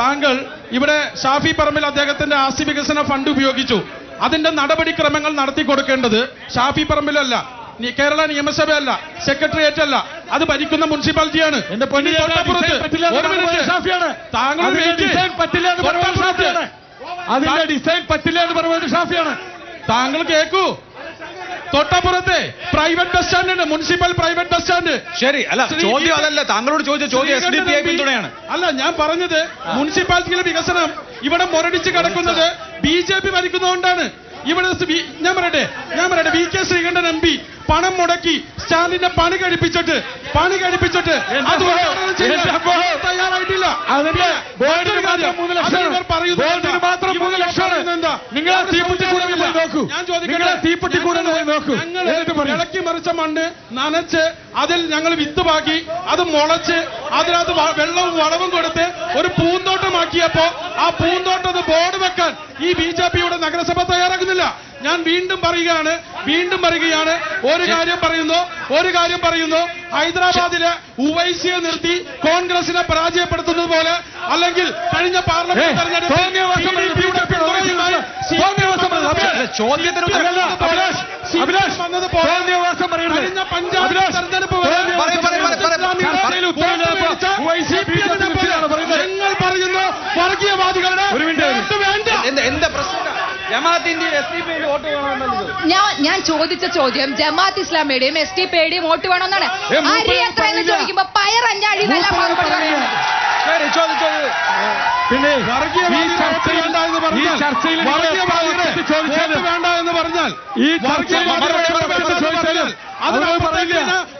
Speaker 2: താങ്കൾ ഇവിടെ ഷാഫി പറമ്പിൽ അദ്ദേഹത്തിന്റെ ആസ്തി വികസന ഫണ്ട് ഉപയോഗിച്ചു. അതിന്റെ നടപടിക്രമങ്ങൾ നടത്തി കൊടുക്കേണ്ടത് ഷാഫി പറമ്പിലല്ല, കേരള നിയമസഭയല്ല, സെക്രട്ടേറിയറ്റ് അല്ല, അത് ഭരിക്കുന്ന മുനിസിപ്പാലിറ്റിയാണ്.
Speaker 4: അതിന്റെ ഡിസൈൻ പറ്റില്ല എന്ന് പറയുന്നത് ഷാഫിയാണ്.
Speaker 2: താങ്കൾ കേൾക്കൂ. തൊട്ടപ്പുറത്തെ പ്രൈവറ്റ് ബസ് സ്റ്റാൻഡ് ഉണ്ട്, മുനിസിപ്പൽ പ്രൈവറ്റ് ബസ് സ്റ്റാൻഡ്.
Speaker 1: ശരി, അല്ല ചോദ്യം അതല്ല, താങ്കളോട് ചോദിച്ച ചോദ്യം SDPI പിന്തുണയാണ്.
Speaker 2: അല്ല, ഞാൻ പറഞ്ഞത് മുനിസിപ്പാലിറ്റിയിലെ വികസനം ഇവിടെ മുരടിച്ച് കിടക്കുന്നത് BJP ഭരിക്കുന്നതുകൊണ്ടാണ്. ഇവിടെ ഞാൻ പറയട്ടെ VK ശ്രീകണ്ഠൻ MP പണം മുടക്കി സ്റ്റാൻഡിന്റെ പണി കഴിപ്പിച്ചിട്ട് അത് തയ്യാറായിട്ടില്ല. ഇളക്കി മറിച്ച മണ്ണ് നനച്ച് അതിൽ ഞങ്ങൾ വിത്ത് പാക്കി അത് മുളച്ച് അതിനകത്ത് വെള്ളവും വളവും കൊടുത്ത് ഒരു പൂന്തോട്ടമാക്കിയപ്പോ ആ പൂന്തോട്ടത്ത് ബോർഡ് വെക്കാൻ ഈ BJPയുടെ നഗരസഭ തയ്യാറാക്കുന്നില്ല. ഞാൻ വീണ്ടും പറയുകയാണ്, ഒരു കാര്യം പറയുന്നു. ഹൈദരാബാദിലെ ഉവൈസിയെ നിർത്തി കോൺഗ്രസിനെ പരാജയപ്പെടുത്തുന്നത് പോലെ, അല്ലെങ്കിൽ കഴിഞ്ഞ പാർലമെന്റ് തെരഞ്ഞെടുപ്പിൽ കഴിഞ്ഞ പഞ്ചാബ് തെരഞ്ഞെടുപ്പ് ഞങ്ങൾ പറയുന്നു വർഗീയവാദികളുടെ
Speaker 5: എന്താ പ്രശ്നം?
Speaker 10: ഞാൻ ചോദിച്ച ചോദ്യം ജമാഅത്ത് ഇസ്ലാമിയുടെയും SDPIയുടെയും വോട്ട് വേണമെന്നാണ്. അരി എത്ര എന്ന് ചോദിക്കുമ്പോ പയർ 5 അടി
Speaker 4: പിന്നെ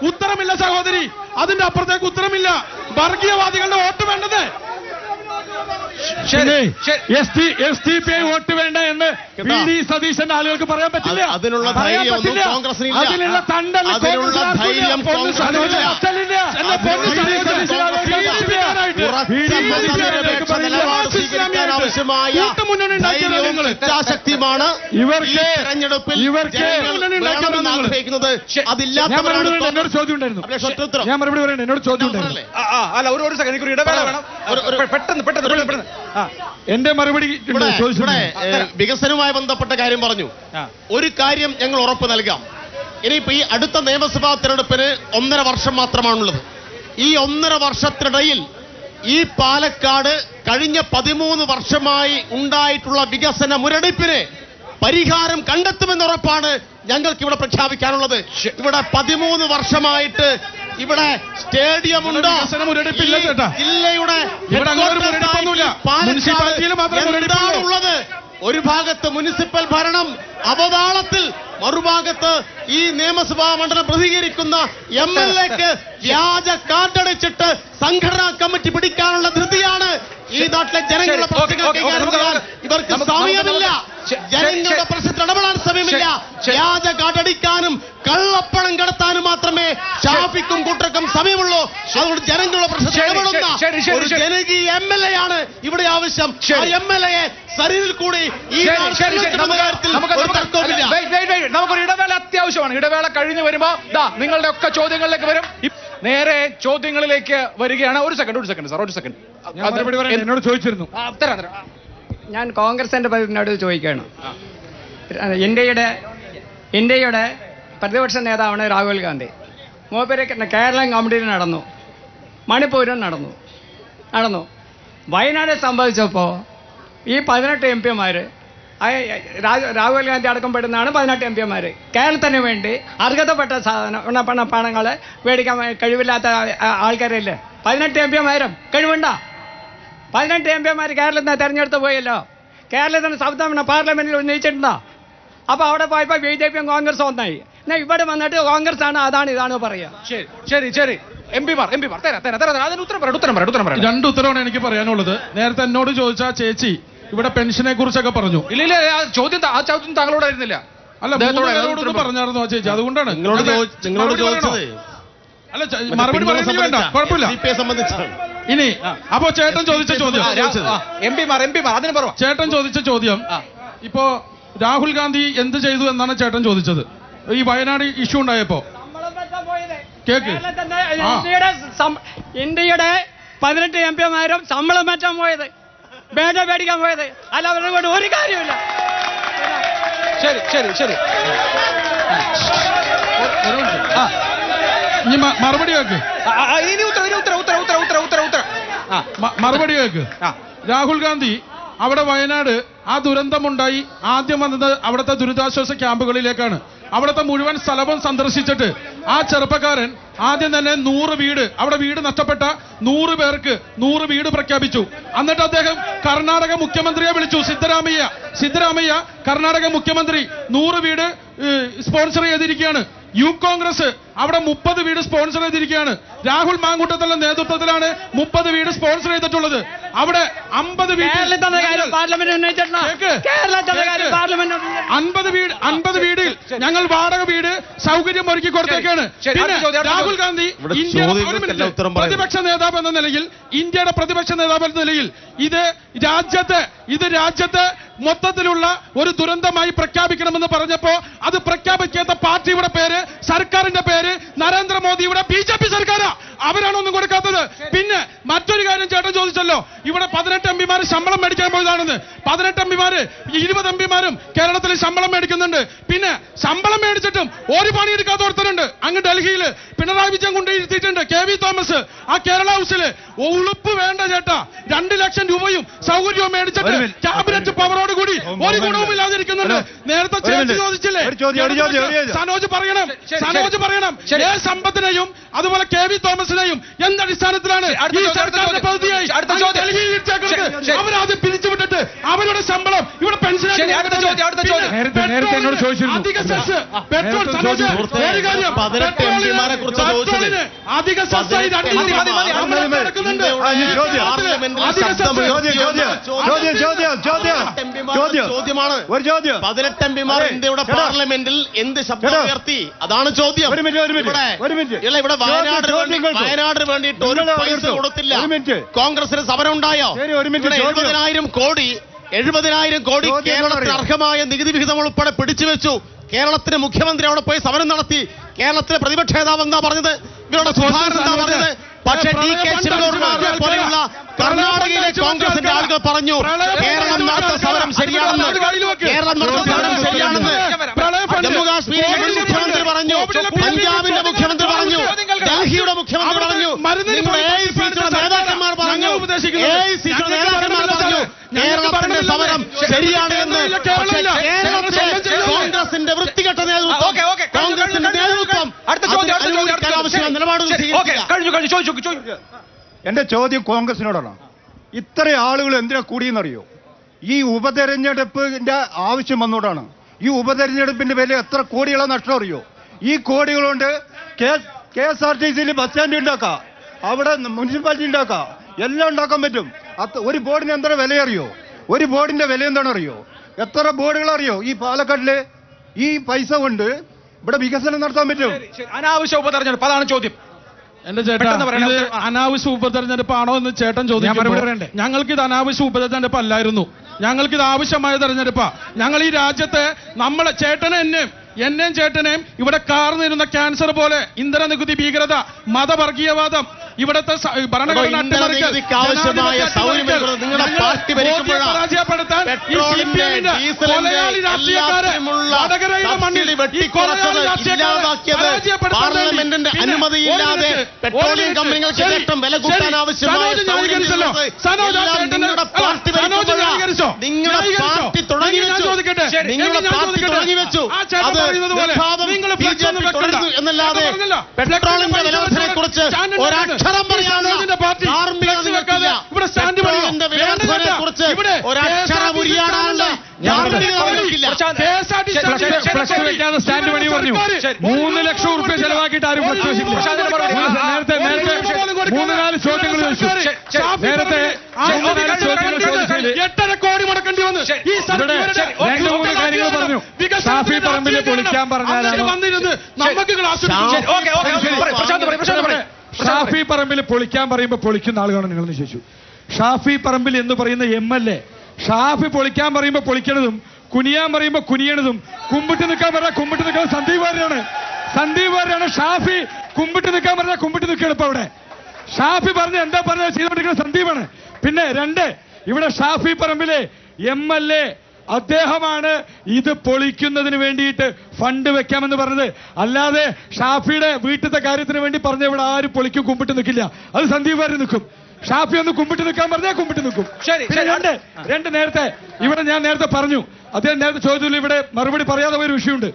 Speaker 2: ഉത്തരമില്ല സഹോദരി, അതിന്റെ അപ്പുറത്തേക്ക് ഉത്തരമില്ല. വർഗീയവാദികളുടെ വോട്ട് വേണ്ടത്
Speaker 4: S T P I vote വേണ്ട എന്ന് വി ഡി സതീശന്റെ ആളുകൾക്ക് പറയാൻ പറ്റില്ല.
Speaker 3: അതിനുള്ള
Speaker 4: പറയാൻ
Speaker 3: ധൈര്യം
Speaker 4: പറ്റില്ല.
Speaker 3: കോൺഗ്രസിനില്ല.
Speaker 4: അതിനുള്ള തണ്ടൽ
Speaker 3: അതിനുള്ള ധൈര്യം കോൺഗ്രസിനില്ല. ഇച്ഛാശക്തിയുമാണ്
Speaker 4: ഇവർക്ക്
Speaker 3: തെരഞ്ഞെടുപ്പിൽ ആഗ്രഹിക്കുന്നത്.
Speaker 4: എന്നോട് ചോദ്യം ഉണ്ടായിരുന്നു. ഞാൻ മറുപടി പറയണ്ട. എന്നോട് ചോദ്യം ഉണ്ടായിരുന്നു.
Speaker 1: അല്ല ഒരു സെക്കൻഡ് എനിക്കൊരു ഇടവേള വേണം. പെട്ടെന്ന്
Speaker 4: എന്റെ മറുപടി
Speaker 3: ഇവിടെ വികസനവുമായി ബന്ധപ്പെട്ട കാര്യം പറഞ്ഞു. ഒരു കാര്യം ഞങ്ങൾ ഉറപ്പ് നൽകാം. ഇനിയിപ്പോ ഈ അടുത്ത നിയമസഭാ തെരഞ്ഞെടുപ്പിന് 1.5 വർഷം മാത്രമാണുള്ളത്. ഈ 1.5 വർഷത്തിനിടയിൽ ഈ പാലക്കാട് കഴിഞ്ഞ 13 വർഷമായി ഉണ്ടായിട്ടുള്ള വികസന മുരടിപ്പിന് പരിഹാരം കണ്ടെത്തുമെന്ന ഉറപ്പാണ് ഞങ്ങൾക്ക് ഇവിടെ പ്രഖ്യാപിക്കാനുള്ളത്. ഇവിടെ 13 വർഷമായിട്ട് ഇവിടെ സ്റ്റേഡിയം ഉണ്ടോ? ജില്ലയുടെ എന്താണുള്ളത്? ഒരു ഭാഗത്ത് മുനിസിപ്പൽ ഭരണം അവതാളത്തിൽ, മറുഭാഗത്ത് ഈ നിയമസഭാ മണ്ഡലം പ്രതികരിക്കുന്ന MLAക്ക് വ്യാജ കാർഡടിച്ചിട്ട് സംഘടനാ കമ്മിറ്റി പിടിക്കാനുള്ള ധൃതിയാണ് ഈ നാട്ടിലെ ജനങ്ങളുടെ പ്രശ്നങ്ങൾ കൈകാര്യം ചെയ്യാൻ ഇവർക്ക് സമയമില്ല. ജനങ്ങളുടെ പ്രശ്നത്തിൽ ഇടപെടാൻ സമയമില്ല. വ്യാജ കാർഡടിക്കാനും കള്ളപ്പണം കടത്താനും മാത്രമേ ഷാഫിക്കും കൂട്ടർക്കും സമയമുള്ളൂ. അതുകൊണ്ട് ജനങ്ങളുടെ പ്രശ്നത്തിൽ ഇടപെടുന്ന ഒരു ജനകീയ MLA ആണ് ഇവിടെ ആവശ്യം. ആ MLA ശരീരത്തിൽ കൂടി ഈ
Speaker 1: നമുക്കൊരു ഇടവേള അത്യാവശ്യമാണ്. ഇടവേള കഴിഞ്ഞ് വരുമ്പോ നിങ്ങളുടെ ഒക്കെ ചോദ്യങ്ങളിലേക്ക് വരും. നേരെ ചോദ്യങ്ങളിലേക്ക് വരികയാണ്. ഒരു സെക്കൻഡ് സാർ, ഒരു സെക്കൻഡ്.
Speaker 4: എന്നോട് ചോദിച്ചിരുന്നു.
Speaker 11: ഞാൻ കോൺഗ്രസിന്റെ പ്രതിനിധിയോട് ചോദിക്കുകയാണ്. ഇന്ത്യയുടെ പ്രതിപക്ഷ നേതാവാണ് രാഹുൽ ഗാന്ധി. മൂപ്പര് കേരളം കമ്മിറ്റിയിൽ നടന്നു, മണിപ്പൂരിൽ നടന്നു. വയനാട് സംഭവിച്ചപ്പോൾ ഈ 18 MP-മാർ, രാഹുൽ ഗാന്ധി അടക്കം പെടുന്നതാണ് 18 MP-മാർ, കേരളത്തിന് വേണ്ടി അർഹതപ്പെട്ട പണങ്ങൾ മേടിക്കാൻ കഴിവില്ലാത്ത ആൾക്കാരല്ലേ 18 MP-മാരും? കഴിവുണ്ടോ? 18 MP-മാർ കേരളത്തിൽ നിന്ന് തെരഞ്ഞെടുത്ത് പോയല്ലോ. കേരളത്തിന് സംസ്ഥാന പാർലമെന്റിൽ ഉന്നയിച്ചിട്ടുണ്ടോ? അപ്പൊ അവിടെ പോയപ്പോ BJP കോൺഗ്രസ് ഒന്നായി. എന്നാൽ ഇവിടെ വന്നിട്ട് കോൺഗ്രസ് ആണ് ഇതാണ് പറയുക.
Speaker 1: ശരി MP-മാർ അതിന് ഉത്തരം പറയാം.
Speaker 2: 2 ഉത്തരവാണ് എനിക്ക് പറയാനുള്ളത്. നേരത്തെ എന്നോട് ചോദിച്ച ചേച്ചി ഇവിടെ പെൻഷനെ കുറിച്ചൊക്കെ പറഞ്ഞു.
Speaker 1: ഇല്ല ആ ചോദ്യം താങ്കളോടായിരുന്നില്ല.
Speaker 2: അല്ല, പറഞ്ഞായിരുന്നു ആ ചേച്ചി. അതുകൊണ്ടാണ്
Speaker 3: നിങ്ങളോട് ചോദിച്ചത്.
Speaker 2: അല്ല, മറുപടി പറയുന്നത് വേണ്ട, കുഴപ്പമില്ല. ഇനി അപ്പോ ചേട്ടൻ ചോദിച്ച ചോദ്യം,
Speaker 1: അതിന് പറ.
Speaker 2: ചേട്ടൻ ചോദിച്ച ചോദ്യം ഇപ്പോ രാഹുൽ ഗാന്ധി എന്ത് ചെയ്തു എന്നാണ് ചേട്ടൻ ചോദിച്ചത്. ഈ വയനാട് ഇഷ്യൂ ഉണ്ടായപ്പോ കേക്ക്
Speaker 11: ഇന്ത്യയുടെ 18 MP-മാരും ശമ്പളം മാറ്റാൻ പോയത്, ബേഡ മേടിക്കാൻ പോയത്. അല്ല, അവരുടെ കൊണ്ട് ഒരു കാര്യമില്ല.
Speaker 1: ശരി
Speaker 2: ഇനി മറുപടി കേക്ക്. മറുപടി കേക്ക്. രാഹുൽ ഗാന്ധി അവിടെ വയനാട് ആ ദുരന്തമുണ്ടായി ആദ്യം വന്നത് അവിടുത്തെ ദുരിതാശ്വാസ ക്യാമ്പുകളിലേക്കാണ്. അവിടുത്തെ മുഴുവൻ സ്ഥലവും സന്ദർശിച്ചിട്ട് ആ ചെറുപ്പക്കാരൻ ആദ്യം തന്നെ 100 വീട്, അവിടെ വീട് നഷ്ടപ്പെട്ട 100 പേർക്ക് 100 വീട് പ്രഖ്യാപിച്ചു. എന്നിട്ട് അദ്ദേഹം കർണാടക മുഖ്യമന്ത്രിയെ വിളിച്ചു, സിദ്ധരാമയ്യ കർണാടക മുഖ്യമന്ത്രി 100 വീട് സ്പോൺസർ ചെയ്തിരിക്കുകയാണ്. യൂത്ത് കോൺഗ്രസ് അവിടെ 30 വീട് സ്പോൺസർ ചെയ്തിരിക്കുകയാണ്. രാഹുൽ മാങ്കൂട്ടത്തിന്റെ നേതൃത്വത്തിലാണ് 30 വീട് സ്പോൺസർ ചെയ്തിട്ടുള്ളത്. അവിടെ 50 വീടിൽ ഞങ്ങൾ വാടക വീട് സൗകര്യം ഒരുക്കി കൊടുത്തേക്കാണ്. പിന്നെ രാഹുൽ ഗാന്ധി പ്രതിപക്ഷ നേതാവ് എന്ന നിലയിൽ, ഇന്ത്യയുടെ പ്രതിപക്ഷ നേതാവ് എന്ന നിലയിൽ ഇത് രാജ്യത്തെ മൊത്തത്തിലുള്ള ഒരു ദുരന്തമായി പ്രഖ്യാപിക്കണമെന്ന് പറഞ്ഞപ്പോ അത് പ്രഖ്യാപിക്കാത്ത പാർട്ടിയുടെ പേര്, സർക്കാരിന്റെ പേര് നരേന്ദ്രമോദിയുടെ BJP സർക്കാരാ. അവരാണ് ഒന്നും കൊടുക്കാത്തത്. പിന്നെ മറ്റൊരു കാര്യം ചേട്ടൻ ചോദിച്ചല്ലോ, ഇവിടെ 18 MP-മാർ ശമ്പളം മേടിക്കാൻ പോയതാണെന്ന്. 18 MP-മാര് 20 MP-മാരും കേരളത്തിൽ ശമ്പളം മേടിക്കുന്നുണ്ട്. പിന്നെ ശമ്പളം മേടിച്ചിട്ടും ഒരു പണിയെടുക്കാത്ത ഒരുത്തരുണ്ട് അങ്ങ് ഡൽഹിയിൽ. പിണറായി വിജയൻ കൊണ്ടിരുത്തിയിട്ടുണ്ട് KV തോമസ് ആ കേരള ഹൗസില്. ഉളുപ്പ് വേണ്ട ചേട്ടാ. 2 ലക്ഷം രൂപയും സൗകര്യവും മേടിച്ചിട്ട് ക്യാബിനറ്റ് പവറോട് കൂടി ഒരു ഗുണവും ഇല്ലാതിരിക്കുന്നുണ്ട്. നേരത്തെ ചേച്ചി ചോദിച്ചില്ലേ, സനോജ് പറയണം സമ്പത്തിനെയും അതുപോലെ KV തോമസിനെയും എന്തടിസ്ഥാനത്തിലാണ് ഈ സർക്കാരിന്റെ പദ്ധതിയായി ഡൽഹിയിൽ അവരാദ്യം പിരിച്ചുവിട്ടിട്ട് അവരുടെ ശമ്പളം ഇവിടെ പെൻഷൻ
Speaker 4: നേരത്തെ എന്നോട് ചോദിച്ചിരുന്നു.
Speaker 2: അധിക സെസ് പെട്രോൾ
Speaker 3: സുഹൃത്തേ,
Speaker 2: ഒരു കാര്യം
Speaker 3: 18 എംപിമാരെ കുറിച്ചാണ് ചോദിച്ചത്.
Speaker 2: അധിക സെസ് ആയി
Speaker 3: പാർലമെന്റിൽ ചോദ്യമാണ്. 18 എംപിമാർ ഇന്ത്യയുടെ പാർലമെന്റിൽ എന്ത് ശബ്ദം ഉയർത്തി? അതാണ് ചോദ്യം. ഇവിടെ വയനാടിന് വേണ്ടിയിട്ട് ഒരു പൈസ കൊടുത്തില്ല. കോൺഗ്രസിന് സമരം ഉണ്ടായോ? 70,000 കോടി കേരളത്തിന് അർഹമായ നികുതി വിഹിതം ഉൾപ്പെടെ പിടിച്ചുവെച്ചു. കേരളത്തിന് മുഖ്യമന്ത്രി അവിടെ പോയി സമരം നടത്തി. കേരളത്തിലെ പ്രതിപക്ഷ നേതാവ് എന്താ പറഞ്ഞത്? ഇവരുടെ സുധാകരൻ എന്താ പറഞ്ഞത്? പക്ഷേ DK ശിവകുമാറിനെ പോലെയുള്ള കർണാടകയിലെ കോൺഗ്രസിന്റെ ആളുകൾ പറഞ്ഞു കേരളം നടത്ത സമരം ശരിയാണെന്ന്. ജമ്മു കാശ്മീരിലെ മുഖ്യമന്ത്രി പറഞ്ഞു, പഞ്ചാബിന്റെ മുഖ്യമന്ത്രി പറഞ്ഞു, ഡൽഹിയുടെ മുഖ്യമന്ത്രി പറഞ്ഞു, AICCയുടെ നേതാക്കന്മാർ പറഞ്ഞു, കേരളത്തിന്റെ സമരം ശരിയാണ് എന്ന്. പക്ഷേ കേരളത്തിലെ കോൺഗ്രസിന്റെ വൃത്തികെട്ട നേതൃത്വം, കോൺഗ്രസിന്റെ നേതൃത്വം ആവശ്യമായ നിലപാട്.
Speaker 12: എന്റെ ചോദ്യം കോൺഗ്രസിനോടാണ്. ഇത്ര ആളുകൾ എന്തിനാ കൂടിയെന്നറിയോ? ഈ ഉപതെരഞ്ഞെടുപ്പിന്റെ ആവശ്യം വന്നോടാണ്. ഈ ഉപതെരഞ്ഞെടുപ്പിന്റെ പേരിൽ എത്ര കോടികളാണ് നഷ്ടം അറിയോ? ഈ കോടികൾ കൊണ്ട് KSRTCയിൽ ബസ് സ്റ്റാൻഡ് ഉണ്ടാക്കാം, അവിടെ മുനിസിപ്പാലിറ്റി ഉണ്ടാക്കാം, എല്ലാം ഉണ്ടാക്കാൻ പറ്റും. ഒരു ബോർഡിന് എന്താ വില അറിയോ? ഒരു ബോർഡിന്റെ വില എന്താണെന്ന് അറിയോ? എത്ര ബോർഡുകൾ അറിയോ? ഈ പാലക്കാട്ടില് ഈ പൈസ കൊണ്ട് ഇവിടെ വികസനം നടത്താൻ പറ്റും.
Speaker 1: അനാവശ്യ ഉപതെരഞ്ഞെടുപ്പ്, അതാണ് ചോദ്യം.
Speaker 2: എന്റെ ചേട്ടാ, ഇത് അനാവശ്യ ഉപതെരഞ്ഞെടുപ്പാണോ എന്ന് ചേട്ടൻ ചോദിക്കുമ്പോൾ ഞങ്ങൾക്കിത് അനാവശ്യ ഉപതെരഞ്ഞെടുപ്പ് അല്ലായിരുന്നു. ഞങ്ങൾക്കിത് ആവശ്യമായ തെരഞ്ഞെടുപ്പാ. ഞങ്ങൾ ഈ രാജ്യത്തെ നമ്മളെ എന്നെയും ചേട്ടനെയും ഇവിടെ കാർന്നിരുന്ന ക്യാൻസർ പോലെ ഇന്ധന നികുതി ഭീകരത, മതവർഗീയവാദം, ഇവിടുത്തെ ഭരണഘടന പരാജയപ്പെടുത്താൻ
Speaker 3: പാർലമെന്റിന്റെ അനുമതിയില്ലാതെ പെട്രോളിയം കമ്പനികൾക്ക് ഏറ്റവും വില കൂട്ടാൻ ആവശ്യമായ പാർട്ടി തുടങ്ങി വെച്ചു. അത് എന്നല്ലാതെ പെട്രോളിന്റെ വിലവർദ്ധനയെ കുറിച്ച് ഒരക്ഷരം പറയാനുള്ള ധാർമ്മികതയ്ക്കില്ല. പെട്രോളിന്റെ വിലവർദ്ധനയെ കുറിച്ച് ഒരക്ഷരം ഉരിയാടാനുള്ള ധാർമ്മികതയ്ക്കില്ല.
Speaker 4: സ്റ്റാൻഡ് പണി പറഞ്ഞു 3 ലക്ഷം രൂപ ചെലവാക്കിയിട്ട് ആരും നേരത്തെ 3-4 ചോദ്യങ്ങൾ ചോദിച്ചു. നേരത്തെ
Speaker 2: 8.5 കോടി മുടക്കേണ്ടി വന്നു. ഈ
Speaker 4: 2-3 കാര്യങ്ങൾ പറഞ്ഞു. ഷാഫി പറമ്പിൽ പൊളിക്കാൻ പറഞ്ഞാലാണ്
Speaker 2: നമുക്ക്
Speaker 4: ഷാഫി പറമ്പിൽ പൊളിക്കാൻ പറയുമ്പോൾ പൊളിക്കുന്ന ആളുകളാണ് നിങ്ങൾ നിശ്ചയിച്ചു. ഷാഫി പറമ്പിൽ എന്ന് പറയുന്ന MLA ഷാഫി പൊളിക്കാൻ പറയുമ്പോൾ പൊളിക്കണതും കുനിയാൻ പറയുമ്പോൾ കുനിയണതും കുമ്പിട്ട് നിൽക്കാൻ പറഞ്ഞാൽ കുമ്പിട്ട് നിൽക്കുന്നത് സന്ദീപ് വാര്യരാണ്. ഷാഫി കുമ്പിട്ട് നിൽക്കാൻ പറഞ്ഞാൽ കുമ്പിട്ട് നിൽക്കണം. ഇപ്പൊ അവിടെ ഷാഫി പറഞ്ഞ എന്താ പറഞ്ഞത് ചെയ്തുകൊണ്ടിരിക്കുന്നത് സന്ദീപാണ്. പിന്നെ 2, ഇവിടെ ഷാഫി പറമ്പിലെ MLA അദ്ദേഹമാണ് ഇത് പൊളിക്കുന്നതിന് വേണ്ടിയിട്ട് ഫണ്ട് വെക്കാമെന്ന് പറഞ്ഞത്. അല്ലാതെ ഷാഫിയുടെ വീട്ടിലത്തെ കാര്യത്തിന് വേണ്ടി പറഞ്ഞ ഇവിടെ ആരും പൊളിക്കും കുമ്പിട്ട് നിൽക്കില്ല. അത് സന്ദീപ് വാര്യർ നിൽക്കും. ഷാഫി ഒന്ന് കുമ്പിട്ട് നിൽക്കാൻ പറഞ്ഞാൽ കുമ്പിട്ട് നിൽക്കും. രണ്ട് നേരത്തെ ഇവിടെ ഞാൻ നേരത്തെ പറഞ്ഞു, അദ്ദേഹം നേരത്തെ ചോദിച്ചതിൽ ഇവിടെ മറുപടി പറയാതെ ഒരു വിഷയമുണ്ട്.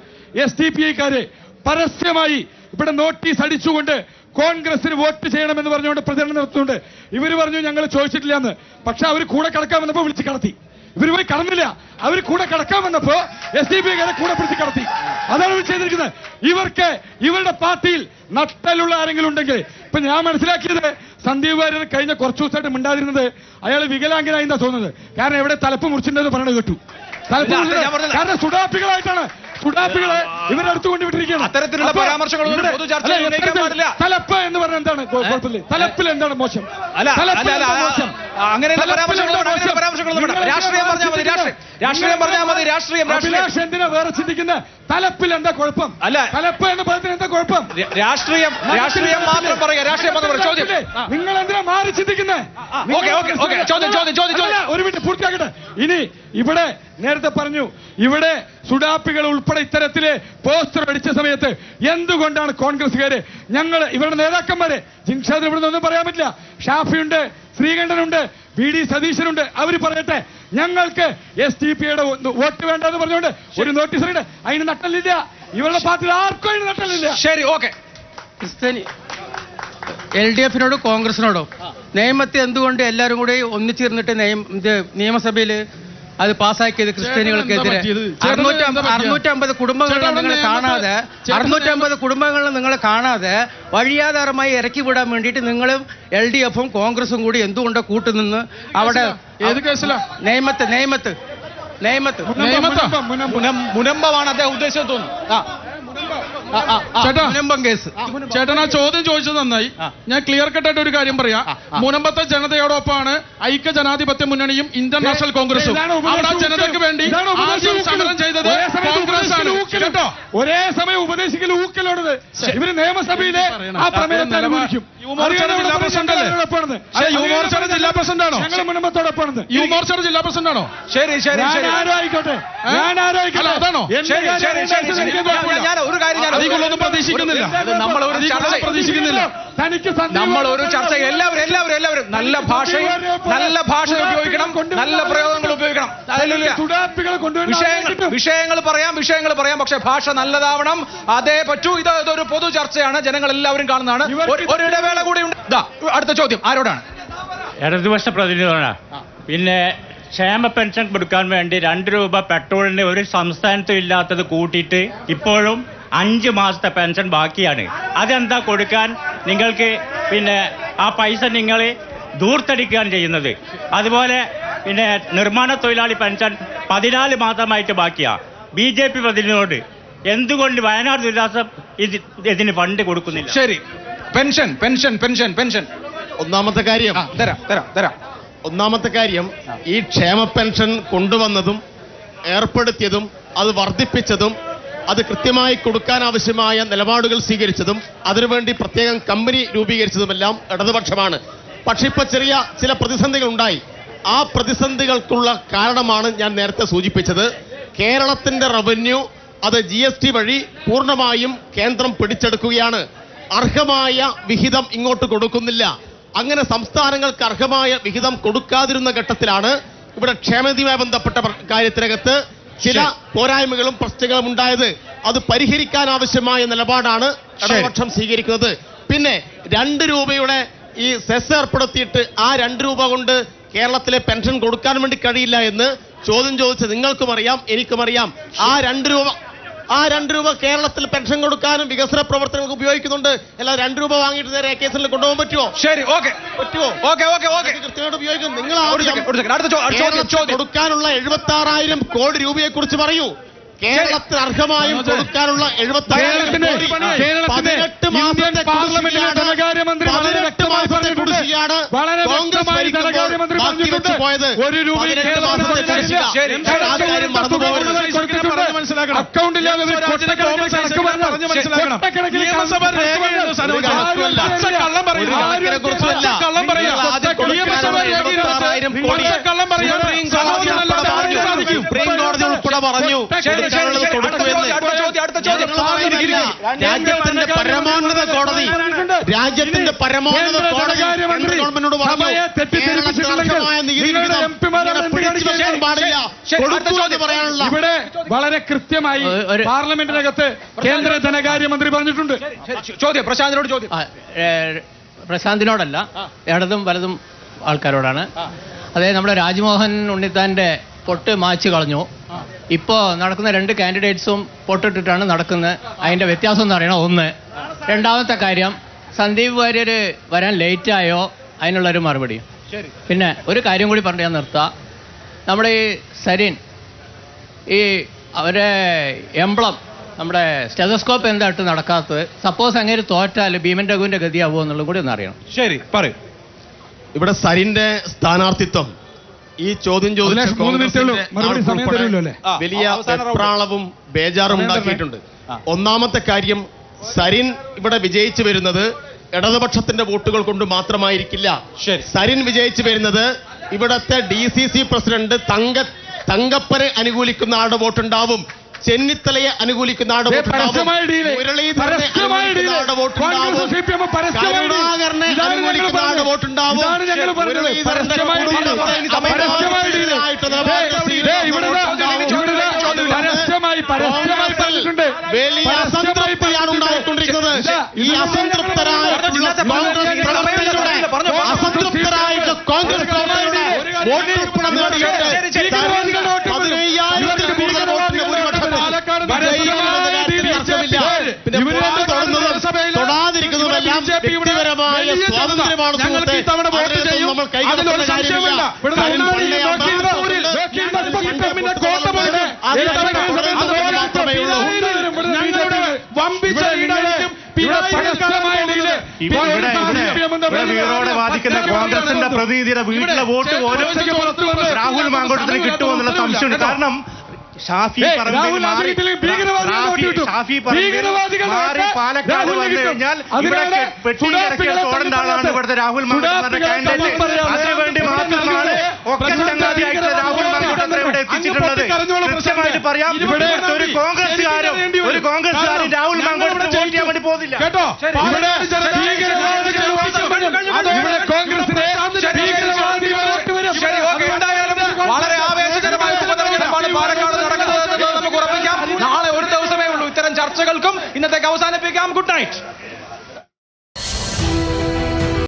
Speaker 4: SDPIക്കാരെ പരസ്യമായി ഇവിടെ നോട്ടീസ് അടിച്ചുകൊണ്ട് കോൺഗ്രസിന് വോട്ട് ചെയ്യണമെന്ന് പറഞ്ഞുകൊണ്ട് പ്രചരണം നടത്തുന്നുണ്ട്. ഇവർ പറഞ്ഞു ഞങ്ങൾ ചോദിച്ചിട്ടില്ല എന്ന്. പക്ഷെ അവർ കൂടെ കടക്കാൻ വന്നപ്പോൾ വിളിച്ച് കടത്തി. ഇവർ പോയി കടന്നില്ല. അവർ കൂടെ കടക്കാൻ വന്നപ്പോ SDPIക്കാരെ കൂടെ പിടിച്ച് കടത്തി. അതാണ് ഇവർ ചെയ്തിരിക്കുന്നത്. ഇവർക്ക് ഇവരുടെ പാർട്ടിയിൽ നട്ടലുള്ള ആരെങ്കിലും ഉണ്ടെങ്കിൽ, ഇപ്പൊ ഞാൻ മനസ്സിലാക്കിയത് സന്ദീപ് വാര്യർ കഴിഞ്ഞ കുറച്ചു ദിവസമായിട്ട് മിണ്ടാതിരുന്നത് അയാൾ വികലാംഗനായി എന്നാ തോന്നുന്നത്. കാരണം എവിടെ തലപ്പ് മുറിച്ചിട്ടുണ്ടെന്ന് പറഞ്ഞു കേട്ടു. കാരണം സുഡാപ്പികളായിട്ടാണ് സുഡാപ്പികളെ ഇവരെടുത്തു കൊണ്ടുവിട്ടിരിക്കുകയാണ്.
Speaker 1: അത്തരത്തിലുള്ള പരാമർശങ്ങളൊന്നും
Speaker 4: തലപ്പ് എന്ന് പറഞ്ഞാൽ എന്താണ് കുഴപ്പമില്ല? തലപ്പിൽ എന്താണ് മോശം?
Speaker 1: അങ്ങനെ രാഷ്ട്രീയം പറഞ്ഞാൽ മതി.
Speaker 4: അഭിലാഷ് എന്തിനാ വേറെ ചിന്തിക്കുന്നത്? തലപ്പിൽ എന്താ കുഴപ്പം? തലപ്പ് എന്ന് പറഞ്ഞാൽ എന്താ കുഴപ്പം?
Speaker 1: രാഷ്ട്രീയം മാത്രം പറയുക. ചോദ്യം
Speaker 4: നിങ്ങൾ എന്തിനാ മാറി ചിന്തിക്കുന്നത്? ഒരു മിനിറ്റ് പൂർത്തിയാക്കട്ടെ. ഇനി ഇവിടെ നേരത്തെ പറഞ്ഞു, ഇവിടെ സുഡാപ്പികൾ ഉൾപ്പെടെ ഇത്തരത്തില് പോസ്റ്റർ അടിച്ച സമയത്ത് എന്തുകൊണ്ടാണ് കോൺഗ്രസ്സുകാര് ഇവരുടെ നേതാക്കന്മാരെ ജിൻഷാദിന് ഇവിടെ ഒന്നും പറയാൻ പറ്റില്ല. ഷാഫിയുണ്ട്, ശ്രീകണ്ഠനുണ്ട്, VD സതീശനുണ്ട്. അവര് പറയട്ടെ ഞങ്ങൾക്ക് SDPIയുടെ വോട്ട് വേണ്ടെന്ന് പറഞ്ഞുകൊണ്ട് ഒരു നോട്ടീസ് ഉണ്ട്. അതിന് നട്ടലില്ല. ഇവരുടെ പാർട്ടിയിൽ ആർക്കും അതിന് നട്ടലില്ല.
Speaker 1: ശരി, ഓക്കെ.
Speaker 11: LDFനോടും കോൺഗ്രസിനോടും നിയമത്തെ എന്തുകൊണ്ട് എല്ലാവരും കൂടി ഒന്നിച്ചിരുന്നിട്ട് നിയമസഭയിൽ
Speaker 13: അത് പാസ്സാക്കിയത് ക്രിസ്ത്യാനികൾക്കെതിരെ. 650 കുടുംബങ്ങളിൽ നിങ്ങൾ കാണാതെ 650 കുടുംബങ്ങളിൽ നിങ്ങൾ കാണാതെ വഴിയാധാരമായി ഇറക്കി വിടാൻ വേണ്ടിയിട്ട് നിങ്ങളും LDF-ഉം കോൺഗ്രസും കൂടി എന്തുകൊണ്ട് കൂട്ടുനിന്ന് അവിടെ
Speaker 2: ഏത് കേസിലാ?
Speaker 13: നിയമത്ത്
Speaker 1: മുനമ്പമാണ് അദ്ദേഹം ഉദ്ദേശിച്ചത് തോന്നുന്നു.
Speaker 2: ചേട്ടൻ ആ ചോദ്യം ചോദിച്ചത് നന്നായി. ഞാൻ ക്ലിയർ കട്ടായിട്ട് ഒരു കാര്യം പറയാം. മുനമ്പത്തെ ജനതയോടൊപ്പമാണ് ഐക്യ ജനാധിപത്യ മുന്നണിയും ഇന്ത്യൻ നാഷണൽ കോൺഗ്രസും. അവിടെ ജനതയ്ക്ക് വേണ്ടി ആദ്യം സമരം ചെയ്തത് കോൺഗ്രസ് ആണ് കേട്ടോ.
Speaker 4: ഒരേ സമയം ഉപദേശിക്കൽ ഊക്കലോടത് ഇവര് നിയമസഭയിലെ ആ പ്രമേയത്തെ അനുകൂലിക്കും.
Speaker 2: ജില്ലാ പ്രസിഡന്റ് അല്ലേ? യുവമോർച്ചയുടെ ജില്ലാ പ്രസിഡന്റ് ആണോ?
Speaker 4: ഞങ്ങൾ മുനമ്പത്തോടൊപ്പമാണ്.
Speaker 2: യുവമോർച്ചയുടെ ജില്ലാ പ്രസിഡന്റ് ആണോ?
Speaker 1: ശരി ശരി ശരി
Speaker 4: ആരോ ആയിക്കോട്ടെ, ഞാൻ ആരോ ആയിക്കോട്ടെ.
Speaker 2: അതാണോ?
Speaker 1: ഒരു കാര്യം ഞാൻ
Speaker 2: അധികമൊന്നും പ്രതീക്ഷിക്കുന്നില്ല.
Speaker 1: നമ്മളൊരു ചർച്ച എല്ലാവരും നല്ല ഭാഷ ഉപയോഗിക്കണം, നല്ല പ്രയോഗങ്ങൾ ഉപയോഗിക്കണം. വിഷയങ്ങൾ പറയാം, പക്ഷെ ഭാഷ നല്ലതാവണം. അതേ പറ്റൂ. ഇതൊരു പൊതു ചർച്ചയാണ്, ജനങ്ങൾ എല്ലാവരും കാണുന്നതാണ്. ഒരു ഇടവേള കൂടി ഉണ്ട്. അടുത്ത ചോദ്യം ആരോടാണ്?
Speaker 14: ഇടതുപക്ഷ പ്രതിനിധികളാണ്. പിന്നെ ക്ഷേമ പെൻഷൻ കൊടുക്കാൻ വേണ്ടി 2 രൂപ പെട്രോളിന് ഒരു സംസ്ഥാനത്തും ഇല്ലാത്തത് കൂട്ടിയിട്ട് ഇപ്പോഴും 5 മാസത്തെ പെൻഷൻ ബാക്കിയാണ്. അതെന്താ കൊടുക്കാൻ നിങ്ങൾക്ക്? പിന്നെ ആ പൈസ നിങ്ങൾ ദൂർത്തടിക്കുകയാണ് ചെയ്യുന്നത്. അതുപോലെ പിന്നെ നിർമ്മാണ തൊഴിലാളി പെൻഷൻ 14 മാസമായിട്ട് ബാക്കിയാണ്. BJP പ്രതിനിധിയോട് എന്തുകൊണ്ട് വയനാട് ദുരിതാശ്വാസം ഇതിന് ഫണ്ട് കൊടുക്കുന്നില്ല?
Speaker 1: ശരി, പെൻഷൻ
Speaker 3: ഒന്നാമത്തെ കാര്യം
Speaker 1: തരാം.
Speaker 3: ഒന്നാമത്തെ കാര്യം, ഈ ക്ഷേമ പെൻഷൻ കൊണ്ടുവന്നതും ഏർപ്പെടുത്തിയതും അത് വർദ്ധിപ്പിച്ചതും അത് കൃത്യമായി കൊടുക്കാൻ ആവശ്യമായ നിലപാടുകൾ സ്വീകരിച്ചതും അതിനുവേണ്ടി പ്രത്യേകം കമ്പനി രൂപീകരിച്ചതുമെല്ലാം ഇടതുപക്ഷമാണ്. പക്ഷെ ഇപ്പൊ ചില പ്രതിസന്ധികൾ ഉണ്ടായി. ആ പ്രതിസന്ധികൾക്കുള്ള കാരണമാണ് ഞാൻ നേരത്തെ സൂചിപ്പിച്ചത്. കേരളത്തിന്റെ റവന്യൂ അത് GST വഴി പൂർണ്ണമായും കേന്ദ്രം പിടിച്ചെടുക്കുകയാണ്. അർഹമായ വിഹിതം ഇങ്ങോട്ട് കൊടുക്കുന്നില്ല. അങ്ങനെ സംസ്ഥാനങ്ങൾക്ക് അർഹമായ വിഹിതം കൊടുക്കാതിരുന്ന ഘട്ടത്തിലാണ് ഇവിടെ ക്ഷേമനിധിയുമായി ബന്ധപ്പെട്ട കാര്യത്തിനകത്ത് ചില പോരായ്മകളും പ്രശ്നങ്ങളും ഉണ്ടായത്. അത് പരിഹരിക്കാൻ ആവശ്യമായ നിലപാടാണ് ഇടതുപക്ഷം സ്വീകരിക്കുന്നത്. പിന്നെ 2 രൂപയുടെ ഈ സെസ് ഏർപ്പെടുത്തിയിട്ട് ആ 2 രൂപ കൊണ്ട് കേരളത്തിലെ പെൻഷൻ കൊടുക്കാൻ വേണ്ടി കഴിയില്ല എന്ന് ചോദ്യം ചോദിച്ച നിങ്ങൾക്കും അറിയാം, എനിക്കും അറിയാം. ആ 2 രൂപ കേരളത്തിൽ പെൻഷൻ കൊടുക്കാനും വികസന പ്രവർത്തനങ്ങൾക്ക് ഉപയോഗിക്കുന്നുണ്ട്. അല്ല 2 രൂപ വാങ്ങിയിട്ട് നേരെ കേസിൽ കൊണ്ടുപോകാൻ പറ്റുമോ?
Speaker 1: ശരി,
Speaker 3: പറ്റുമോ? കൃത്യമായിട്ട് ഉപയോഗിക്കും. നിങ്ങൾ കൊടുക്കാനുള്ള 76,000 കോടി രൂപയെ കുറിച്ച് പറയൂ. കേരളത്തിന് അർഹമായും കൊടുക്കാനുള്ള 76,000 കോടി 18 മാസത്തെ കുടിശ്ശികയാണ് കോൺഗ്രസ് ബാക്കി വെച്ച് പോയത്. 18 മാസത്തെ കുടിശ്ശിക. ആ കാര്യം മറന്നുപോകരുത്. സുപ്രീം കോടതി ഉൾപ്പെടെ പറഞ്ഞു രാജ്യത്തിന്റെ പരമോന്നത കോടതി ഗവൺമെന്റിനോട് പറഞ്ഞു കേരളത്തിനർഹമായ നികുതി പാടില്ല, കൊടുക്കൂന്ന് പറയാനുള്ള.
Speaker 4: ഇവിടെ വളരെ കൃത്യമായി പാർലമെന്റിനകത്ത് കേന്ദ്ര ധനകാര്യമന്ത്രി പറഞ്ഞിട്ടുണ്ട്.
Speaker 1: ചോദ്യം പ്രശാന്തിനോട്.
Speaker 15: പ്രശാന്തിനോടല്ല, ഇടതും വലതും ആൾക്കാരോടാണ്. അതായത് നമ്മുടെ രാജ്മോഹൻ ഉണ്ണിത്താന്റെ പൊട്ട് മായ്ച്ചു കളഞ്ഞു. ഇപ്പോൾ നടക്കുന്ന 2 കാൻഡിഡേറ്റ്സും പൊട്ടിട്ടിട്ടാണ് നടക്കുന്നത്. അതിൻ്റെ വ്യത്യാസം എന്ന് പറയണം. ഒന്ന്. രണ്ടാമത്തെ കാര്യം, സന്ദീപ് വാര്യർ വരാൻ ലേറ്റായോ അതിനുള്ളൊരു മറുപടി. പിന്നെ ഒരു കാര്യം കൂടി പറഞ്ഞ് ഞാൻ നിർത്താം. നമ്മുടെ ഈ സരിൻ അവരെ എംബ്ലം നമ്മുടെ സ്റ്റെതസ്കോപ്പ് എന്തായിട്ട് നടക്കാത്തത്? സപ്പോസ് അങ്ങനെ തോറ്റാൽ ഭീമൻ രഘുവിന്റെ ഗതിയാവുമോ എന്നുള്ളത് കൂടി ഒന്ന് അറിയണം.
Speaker 1: ശരി, പറയൂ.
Speaker 3: ഇവിടെ സരിന്റെ സ്ഥാനാർത്ഥിത്വം ഈ ചോദ്യം ചോദിച്ച വലിയ വെപ്രാളവും ബേജാറും ഉണ്ടാക്കിയിട്ടുണ്ട്. ഒന്നാമത്തെ കാര്യം, സരിൻ ഇവിടെ വിജയിച്ചു വരുന്നത് ഇടതുപക്ഷത്തിന്റെ വോട്ടുകൾ കൊണ്ട് മാത്രമായിരിക്കില്ല. സരിൻ വിജയിച്ചു വരുന്നത് ഇവിടത്തെ DCC പ്രസിഡന്റ് തങ്കപ്പനെ അനുകൂലിക്കുന്ന ആളുടെ വോട്ടുണ്ടാവും, ചെന്നിത്തലയെ അനുകൂലിക്കുന്ന ആളുടെ വോട്ടുണ്ടാവും, മുരളീധരനെ അനുകൂലിക്കുന്ന ആളുടെ വോട്ടുണ്ടാവും, കരുണാകരനെ അനുകൂലിക്കുന്ന ആളുടെ വോട്ടുണ്ടാവും, മുരളീധരന്റെ വലിയ അസംതൃപ്തിയാണ് ഉണ്ടായിക്കൊണ്ടിരിക്കുന്നത്. ഈ അസംതൃപ്തരായിട്ടുള്ള കോൺഗ്രസ് പ്രവർത്തകരുടെ വോട്ട് സ്വാതന്ത്ര്യമാണ്
Speaker 2: ഞങ്ങൾക്ക് ഈ തവണ വോട്ട് ചെയ്യും, അതിലൊരു സംശയമില്ല.
Speaker 16: വീറോടെ വാദിക്കുന്ന കോൺഗ്രസിന്റെ പ്രതിനിധിയുടെ വീട്ടിലെ വോട്ട് പോലും രാഹുൽ മാങ്കോട്ടത്തിന് കിട്ടുമെന്നുള്ള സംശയമുണ്ട്. കാരണം ഷാഫി പറമ്പിൽ മാറി പാലക്കാട് വന്നു കഴിഞ്ഞാൽ ഇവിടെ പെട്ടിയിറക്കിയ ആളാണ് ഇവിടുത്തെ രാഹുൽ മാങ്കോട്ടത്തിന്റെ കാൻഡിഡേറ്റ്. അതിനുവേണ്ടി മാത്രമാണ് ഒക്കെ ചങ്ങാതിയായിട്ടുള്ള രാഹുൽ മാങ്കോട്ടത്തിനെ ഇവിടെ എത്തിച്ചിട്ടുള്ളത്. കൃത്യമായിട്ട് പറയാം, ഒരു കോൺഗ്രസ്സുകാരും രാഹുൽ മാങ്കോട്ടത്തിന് വോട്ട് ചെയ്യാൻ വേണ്ടി പോകുന്നില്ല.
Speaker 2: കേട്ടോ, കോൺഗ്രസിനെ
Speaker 1: വളരെ ആവേശകരമായ ഉപതെരഞ്ഞെടുപ്പാണ് പാലക്കാട് നടക്കുന്നത് നമുക്ക് ഉറപ്പിക്കാം. നാളെ ഒരു ദിവസമേ ഉള്ളൂ. ഇത്തരം ചർച്ചകൾക്കും ഇന്നത്തേക്ക് അവസാനിപ്പിക്കാം. Good night.